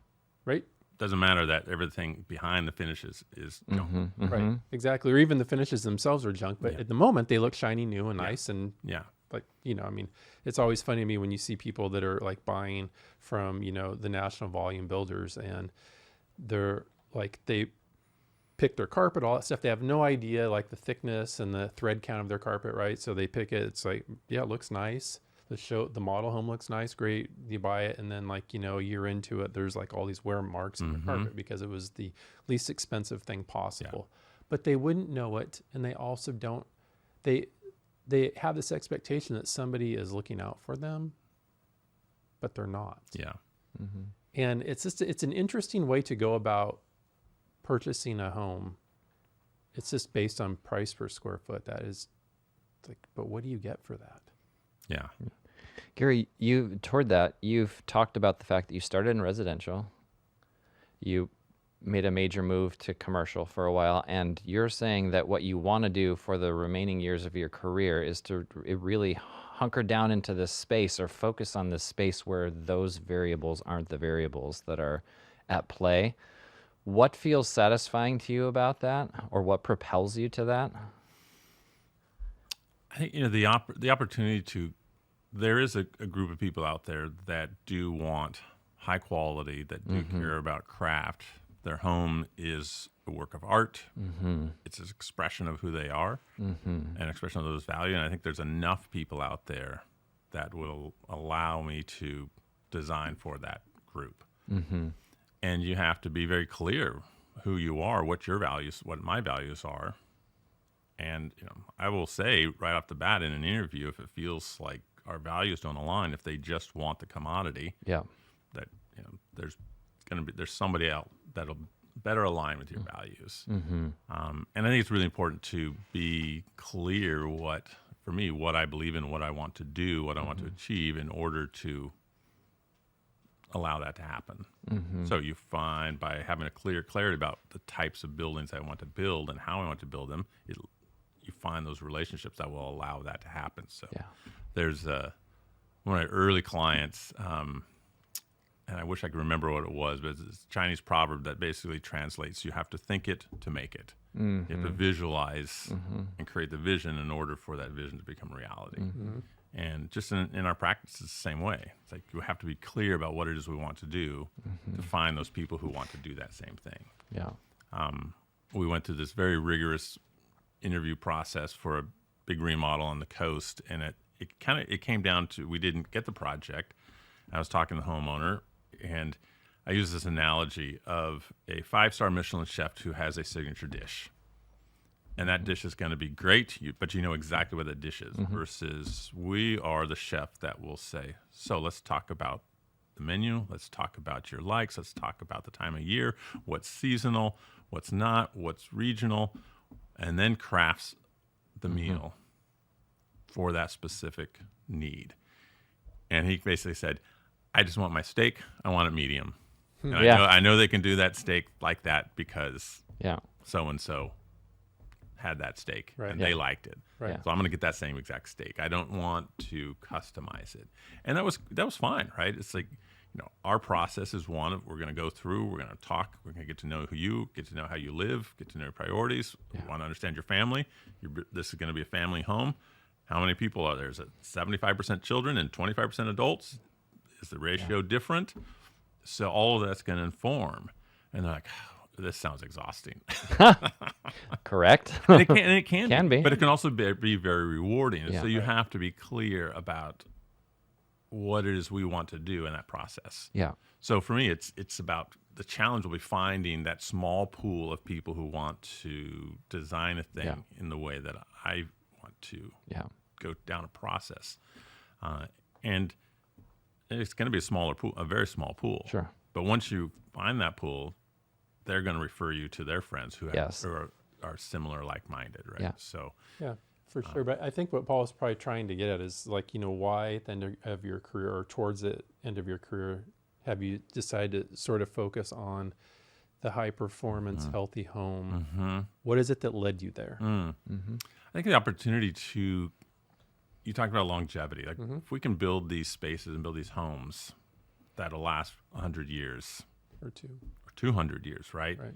B: Right.
D: Doesn't matter that everything behind the finishes is junk.
B: Right. Exactly. Or even the finishes themselves are junk, but at the moment they look shiny, new, and nice. And like, it's always funny to me when you see people that are like buying from, the national volume builders, and they're like, they pick their carpet, all that stuff. They have no idea like the thickness and the thread count of their carpet, right? So they pick it. It's like, yeah, it looks nice. The model home looks nice, great. You buy it, and then like, a year into it, there's like all these wear marks in the carpet because it was the least expensive thing possible. But they wouldn't know it, and they also don't. They have this expectation that somebody is looking out for them, but they're not.
D: Yeah.
B: And it's an interesting way to go about purchasing a home. It's just based on price per square foot. That is like, but what do you get for that?
D: Yeah.
C: Gary, toward that, you've talked about the fact that you started in residential. You made a major move to commercial for a while, and you're saying that what you want to do for the remaining years of your career is to really hunker down into this space, or focus on this space where those variables aren't the variables that are at play. What feels satisfying to you about that, or what propels you to that?
D: I think, the opportunity there is a group of people out there that do want high quality, that do care about craft. Their home is a work of art. It's an expression of who they are, an expression of those values. And I think there's enough people out there that will allow me to design for that group. And you have to be very clear who you are, what your values, what my values are. And I will say right off the bat in an interview, if it feels like our values don't align, if they just want the commodity, that there's somebody out that'll better align with your values. And I think it's really important to be clear what I believe in, what I want to do, what I want to achieve in order to allow that to happen. So you find by having a clarity about the types of buildings I want to build and how I want to build them, you find those relationships that will allow that to happen. So there's one of my early clients, and I wish I could remember what it was, but it's a Chinese proverb that basically translates, you have to think it to make it. You have to visualize and create the vision in order for that vision to become reality. And just in our practice, it's the same way. It's like you have to be clear about what it is we want to do to find those people who want to do that same thing. We went through this very rigorous interview process for a big remodel on the coast, and it came down to, we didn't get the project. I was talking to the homeowner, and I use this analogy of a 5-star Michelin chef who has a signature dish. and that dish is going to be great, but you know exactly what that dish is, versus we are the chef that will say, so let's talk about the menu, let's talk about your likes, let's talk about the time of year, what's seasonal, what's not, what's regional, and then crafts the meal for that specific need. And he basically said, I just want my steak, I want it medium. And I know they can do that steak like that because so-and-so had that steak and they liked it.
B: Right.
D: So I'm going to get that same exact steak. I don't want to customize it. And that was fine, right? It's like, our process is one of, we're going to go through, we're going to talk, we're going to get to know get to know how you live, get to know your priorities. We want to understand your family. This is going to be a family home. How many people are there? Is it 75% children and 25% adults? Is the ratio different? So all of that's going to inform. And they're like, this sounds exhausting.
C: Correct.
D: and it can
C: be.
D: But it can also be very rewarding.
C: Yeah.
D: So you have to be clear about what it is we want to do in that process.
C: Yeah.
D: So for me, it's about, the challenge will be finding that small pool of people who want to design a thing in the way that I want to go down a process. And it's going to be a smaller pool, a very small pool.
C: Sure.
D: But once you find that pool, they're going to refer you to their friends who are similar, like-minded, right?
C: Yeah.
D: So
B: Yeah, for sure. But I think what Paul is probably trying to get at is like, why at the end of your career or towards the end of your career have you decided to sort of focus on the high performance, healthy home? What is it that led you there?
D: I think the opportunity you talked about longevity. Like if we can build these spaces and build these homes that'll last 100 years
B: Or two.
D: or 200 years, right?
B: Right.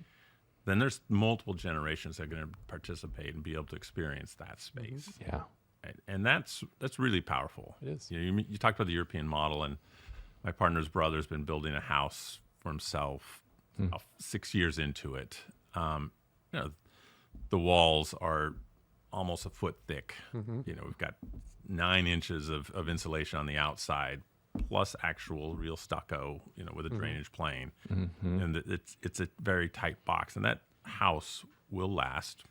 D: Then there's multiple generations that are going to participate and be able to experience that space.
C: Yeah.
D: Right? And that's really powerful.
B: It is.
D: You talked about the European model, and my partner's brother's been building a house for himself 6 years into it. The walls are almost a foot thick. We've got 9 inches of insulation on the outside, plus actual real stucco, with a drainage plane. And it's a very tight box. And that house will last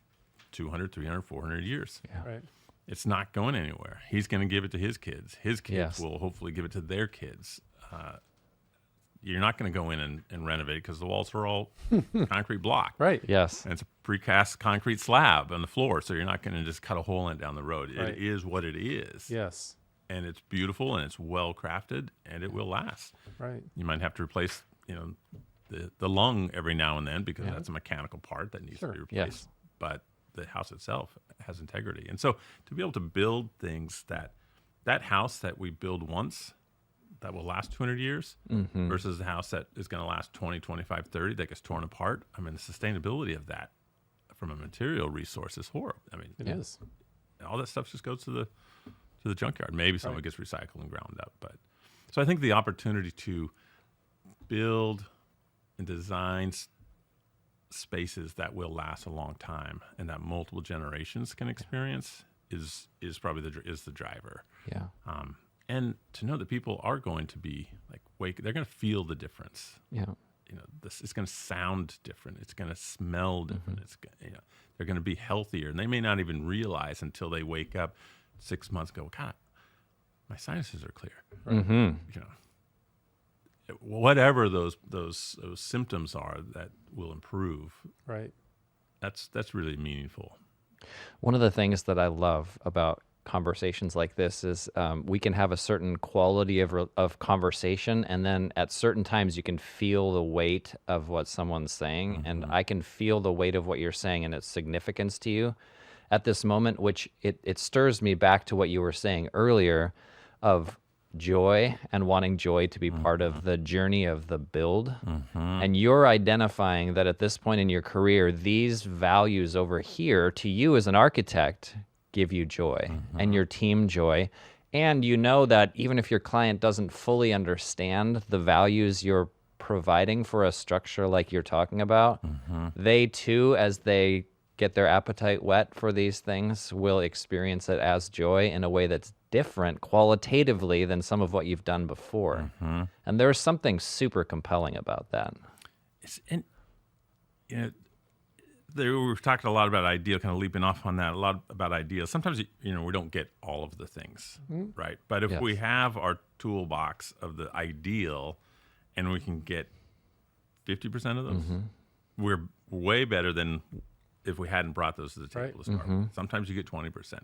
D: 200, 300, 400 years.
C: Yeah.
B: Right.
D: It's not going anywhere. He's going to give it to his kids. His kids
C: Yes.
D: will hopefully give it to their kids. You're not going to go in and renovate because the walls are all concrete block.
B: Right.
C: Yes.
D: And it's a precast concrete slab on the floor, so you're not going to just cut a hole in it down the road.
B: Right.
D: It is what it is.
B: Yes.
D: And it's beautiful and it's well crafted and it will last.
B: Right.
D: You might have to replace, the lung every now and then because that's a mechanical part that needs to be replaced.
C: Yes.
D: But the house itself has integrity. And so to be able to build things that house that we build once that will last 200 years versus the house that is going to last 20, 25, 30 that gets torn apart. I mean, the sustainability of that from a material resource is horrible. I mean,
B: It is.
D: all that stuff just goes to the junkyard. Maybe some of it gets recycled and ground up. But so I think the opportunity to build and design spaces that will last a long time and that multiple generations can experience is probably the driver.
C: Yeah.
D: And to know that people are going to be they're going to feel the difference.
C: Yeah.
D: This is going to sound different. It's going to smell different. It's they're going to be healthier, and they may not even realize until they wake up 6 months ago. God, my sinuses are clear.
C: Mm-hmm.
D: Whatever those symptoms are that will improve.
B: Right.
D: That's really meaningful.
C: One of the things that I love about conversations like this is we can have a certain quality of conversation, and then at certain times you can feel the weight of what someone's saying, and I can feel the weight of what you're saying and its significance to you at this moment, which it stirs me back to what you were saying earlier of joy and wanting joy to be part of the journey of the build. And you're identifying that at this point in your career, these values over here to you as an architect give you joy and your team joy. And you know that even if your client doesn't fully understand the values you're providing for a structure like you're talking about, they too, as they get their appetite whet for these things, will experience it as joy in a way that's different qualitatively than some of what you've done before. And there's something super compelling about that.
D: we've talked a lot about ideal, kind of leaping off on that, a lot about ideal. Sometimes, we don't get all of the things, right? But if we have our toolbox of the ideal and we can get 50% of those, we're way better than if we hadn't brought those to the table to start with. Sometimes you get 20%.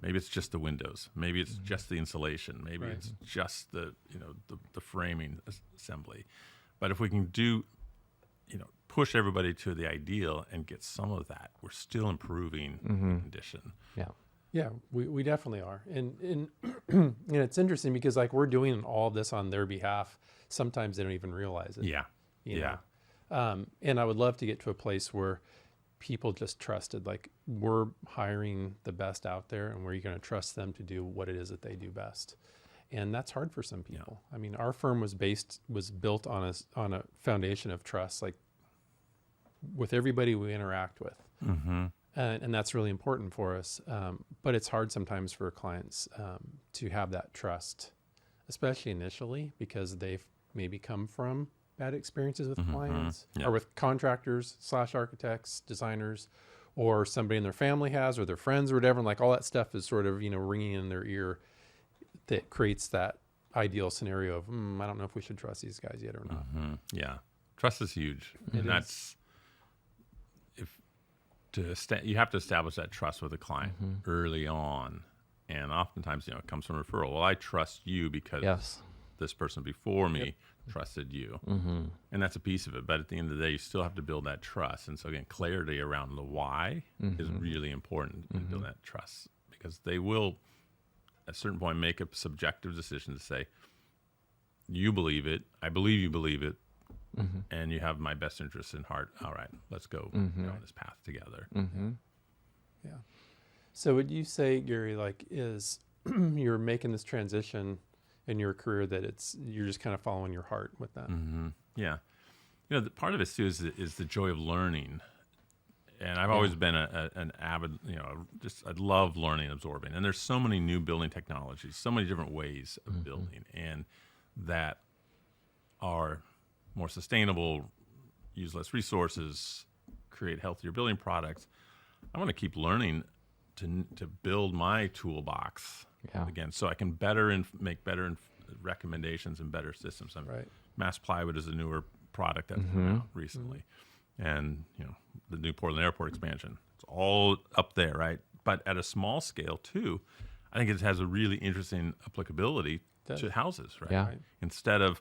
D: Maybe it's just the windows. Maybe it's just the insulation. Maybe it's just the framing assembly. But if we can push everybody to the ideal and get some of that, we're still improving condition.
B: Yeah, we definitely are. And it's interesting because like we're doing all this on their behalf. Sometimes they don't even realize it. You know? And I would love to get to a place where people just trusted, like we're hiring the best out there and we're going to trust them to do what it is that they do best. And that's hard for some people. I mean, our firm was built on a foundation of trust, like with everybody we interact with. And that's really important for us. But it's hard sometimes for clients to have that trust, especially initially, because they've maybe come from bad experiences with clients or with contractors / architects, designers, or somebody in their family has, or their friends or whatever. And like all that stuff is sort of, ringing in their ear that creates that ideal scenario of, I don't know if we should trust these guys yet or not.
D: Yeah. Trust is huge. And that's, you have to establish that trust with a client early on. And oftentimes, it comes from referral. Well, I trust you because this person before me trusted you. And that's a piece of it. But at the end of the day, you still have to build that trust. And so again, clarity around the why is really important in building that trust, because they will at a certain point make a subjective decision to say, you believe it, I believe you believe it, and you have my best interests in heart. All right, let's go down this path together.
B: Yeah. So would you say, Gary, like is you're making this transition in your career that you're just kind of following your heart with that?
D: Yeah. The part of it too is the joy of learning. And I've always been an avid, I love learning and absorbing. And there's so many new building technologies, so many different ways of building, and that are more sustainable, use less resources, create healthier building products. I want to keep learning to build my toolbox again, so I can make better recommendations and better systems. Mass plywood is a newer product that's come out recently, and the new Portland Airport expansion. It's all up there, right? But at a small scale too, I think it has a really interesting applicability to houses, right? Instead of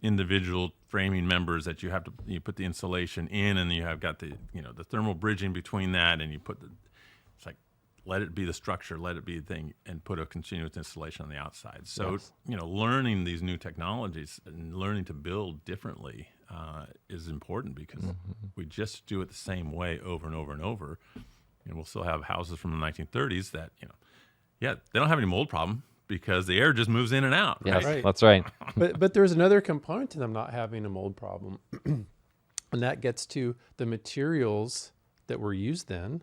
D: individual framing members that you put the insulation in, and you have got the the thermal bridging between that, and you put it's like, let it be the structure, let it be the thing, and put a continuous installation on the outside. So learning these new technologies and learning to build differently is important, because we just do it the same way over and over and over, and we'll still have houses from the 1930s that they don't have any mold problem, because the air just moves in and out.
C: Yes,
B: right?
C: That's right.
B: But there's another component to them not having a mold problem, and that gets to the materials that were used then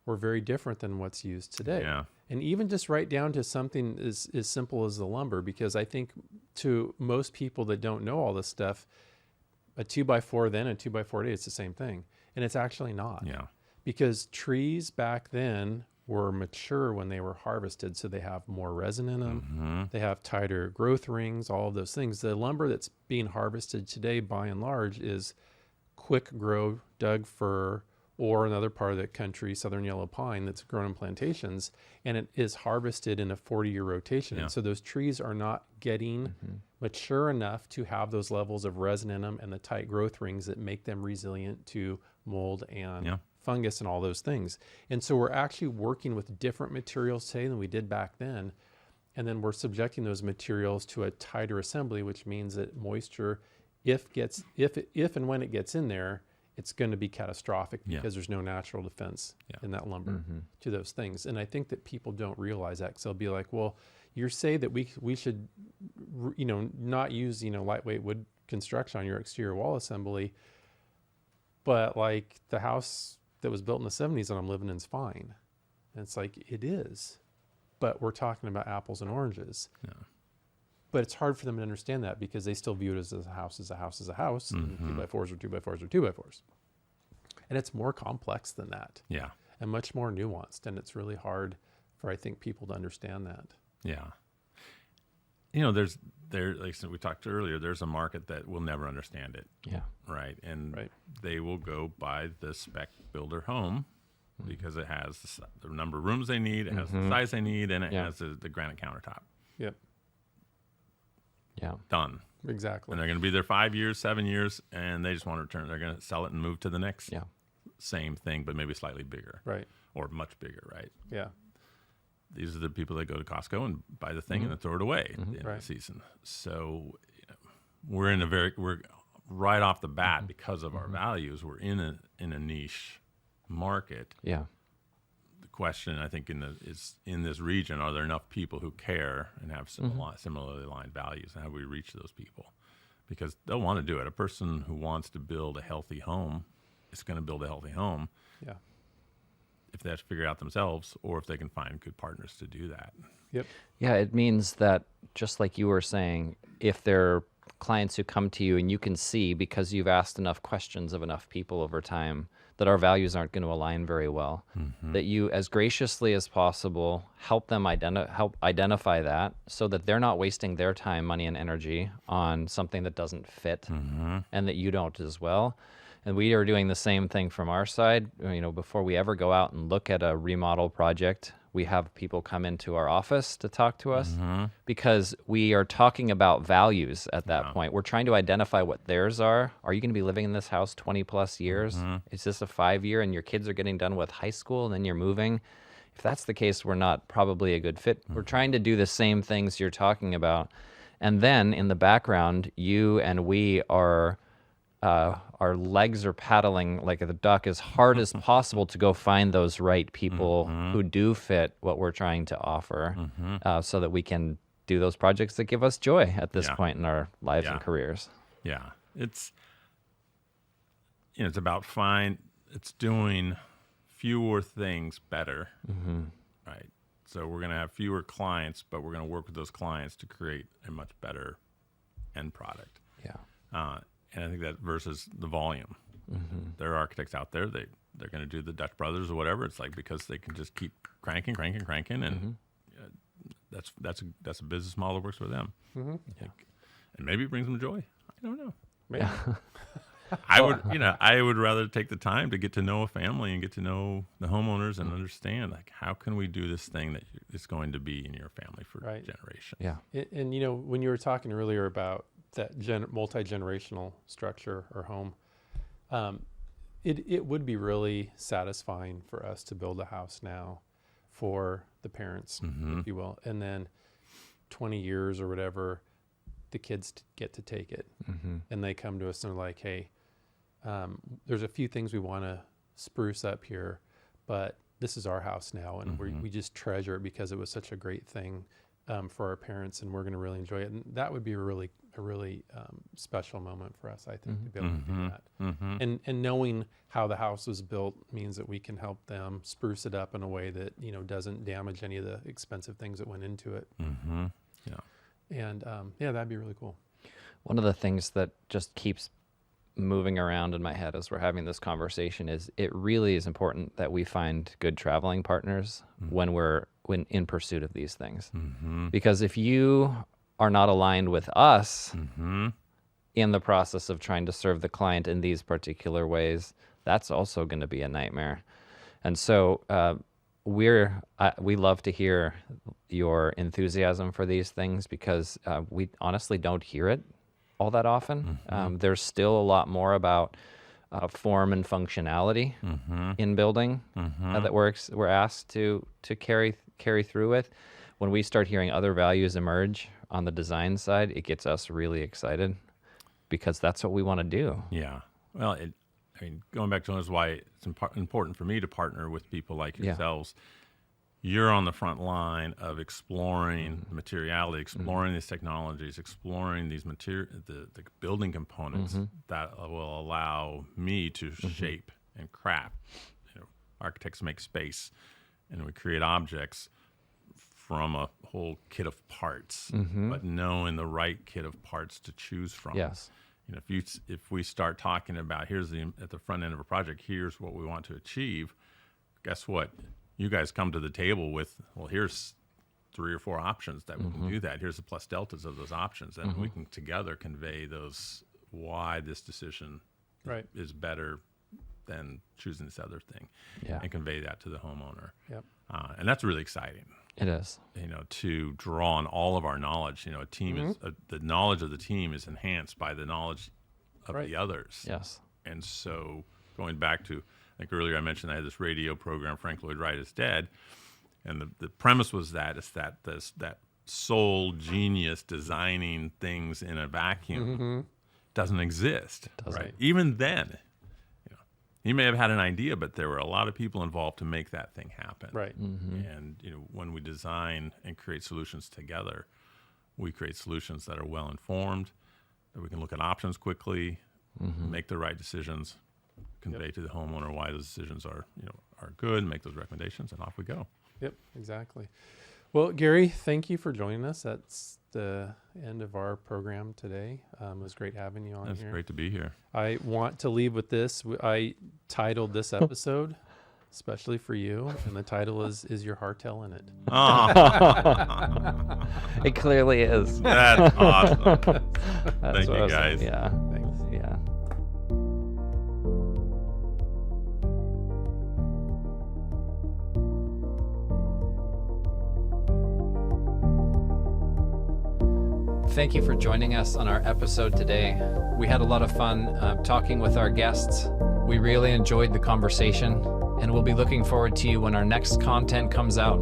B: were very different than what's used today.
D: Yeah.
B: And even just right down to something as simple as the lumber, because I think to most people that don't know all this stuff, a 2x4 then and 2x4 today, it's the same thing. And it's actually not.
D: Yeah.
B: Because trees back then were mature when they were harvested, so they have more resin in them. They have tighter growth rings, all of those things. The lumber that's being harvested today, by and large, is quick grow Doug fir, or another part of the country, southern yellow pine, that's grown in plantations, and it is harvested in a 40-year rotation. And so those trees are not getting mature enough to have those levels of resin in them and the tight growth rings that make them resilient to mold and fungus and all those things. And so we're actually working with different materials today than we did back then. And then we're subjecting those materials to a tighter assembly, which means that moisture, if and when it gets in there, it's going to be catastrophic, because there's no natural defense in that lumber to those things. And I think that people don't realize that, because they'll be like, well, you say that we should, not use, lightweight wood construction on your exterior wall assembly, but like the house that was built in the 70s that I'm living in is fine. And it's like, it is, but we're talking about apples and oranges. But it's hard for them to understand that, because they still view it as a house is a house is a house, and 2x4s are 2x4s are 2x4s. And it's more complex than that.
D: Yeah.
B: And much more nuanced. And it's really hard for, I think, people to understand that.
D: Yeah. Like we talked earlier, there's a market that will never understand it.
C: Yeah.
D: Right. And
B: Right.
D: they will go buy the spec builder home because it has the number of rooms they need, it has the size they need, and it has the granite countertop.
B: Yep.
C: Yeah.
D: Done.
B: Exactly.
D: And they're going to be there 5 years, 7 years, and they just want to return. They're going to sell it and move to the next same thing, but maybe slightly bigger.
B: Right.
D: Or much bigger, right?
B: Yeah.
D: These are the people that go to Costco and buy the thing and then throw it away at the end of
B: Right.
D: the season. So we're right off the bat because of our values. We're in a niche market.
C: Yeah.
D: The question, I think, is in this region, are there enough people who care and have similarly aligned values? And how do we reach those people? Because they'll want to do it. A person who wants to build a healthy home is going to build a healthy home.
B: Yeah.
D: If they have to figure it out themselves, or if they can find good partners to do that.
B: Yep.
C: Yeah, it means that, just like you were saying, if there are clients who come to you and you can see, because you've asked enough questions of enough people over time, that our values aren't going to align very well, that you, as graciously as possible, help them help identify that, so that they're not wasting their time, money, and energy on something that doesn't fit, and that you don't as well. And we are doing the same thing from our side. Before we ever go out and look at a remodel project, we have people come into our office to talk to us, because we are talking about values at that point. We're trying to identify what theirs are. Are you going to be living in this house 20 plus years? Is this a 5-year and your kids are getting done with high school and then you're moving? If that's the case, we're not probably a good fit. We're trying to do the same things you're talking about. And then in the background, you and we are... our legs are paddling like a duck as hard as possible to go find those right people who do fit what we're trying to offer, so that we can do those projects that give us joy at this point in our lives and careers.
D: Yeah. It's about it's doing fewer things better, right? So we're going to have fewer clients, but we're going to work with those clients to create a much better end product.
C: Yeah.
D: And I think that versus the volume. There are architects out there, they're going to do the Dutch Brothers or whatever. It's like, because they can just keep cranking, and that's a business model that works for them. And maybe it brings them joy. I don't know.
B: Maybe.
D: I would rather take the time to get to know a family and get to know the homeowners and understand, like, how can we do this thing that is going to be in your family for generations.
C: Yeah.
B: And when you were talking earlier about that multi-generational structure or home, it would be really satisfying for us to build a house now for the parents, if you will, and then 20 years or whatever, the kids get to take it, and they come to us and they're like, hey, there's a few things we want to spruce up here, but this is our house now, and we just treasure it because it was such a great thing for our parents, and we're going to really enjoy it. And that would be a really special moment for us, I think, to be able to do that. And knowing how the house was built means that we can help them spruce it up in a way that doesn't damage any of the expensive things that went into it.
D: Yeah.
B: And that'd be really cool.
C: One of the things that just keeps moving around in my head as we're having this conversation is, it really is important that we find good traveling partners when in pursuit of these things. Because if you are not aligned with us in the process of trying to serve the client in these particular ways, that's also going to be a nightmare. And so we love to hear your enthusiasm for these things, because we honestly don't hear it all that often. There's still a lot more about form and functionality in building that we're asked to carry through with. When we start hearing other values emerge on the design side, it gets us really excited, because that's what we want to do.
D: Yeah. Well, going back to this, why it's important for me to partner with people like yourselves. You're on the front line of exploring materiality, exploring these technologies, exploring these the building components that will allow me to shape and craft. Architects make space, and we create objects from a whole kit of parts, but knowing the right kit of parts to choose from.
C: Yes.
D: You know, if we start talking about at the front end of a project, here's what we want to achieve. Guess what? You guys come to the table with, well, here's 3 or 4 options that we can do that. Here's the plus deltas of those options, and we can together convey why this decision is better than choosing this other thing, and convey that to the homeowner.
B: Yep.
D: And that's really exciting.
C: It is.
D: You know, to draw on all of our knowledge. You know, a team is the knowledge of the team is enhanced by the knowledge of the others.
C: Yes.
D: And so, going back to, I think earlier I mentioned I had this radio program, Frank Lloyd Wright is Dead, and the premise was that that sole genius designing things in a vacuum doesn't exist.
B: Right.
D: Even then, you know, he may have had an idea, but there were a lot of people involved to make that thing happen.
B: Right.
D: And you know, when we design and create solutions together, we create solutions that are well informed, that we can look at options quickly, make the right decisions, convey to the homeowner why those decisions are good, make those recommendations, and off we go.
B: Yep, exactly. Well, Gary, thank you for joining us. That's the end of our program today. It was great having you on
D: It's
B: here.
D: great to be here.
B: I want to leave with this. I titled this episode especially for you, and the title is your Hartill in it?
D: Oh.
C: It clearly is.
D: That's awesome.
C: That's
D: Thank
C: what I
D: you,
C: was
D: guys.
C: saying. Yeah.
B: Thanks.
C: Yeah. Thank you for joining us on our episode today. We had a lot of fun talking with our guests. We really enjoyed the conversation, and we'll be looking forward to you when our next content comes out.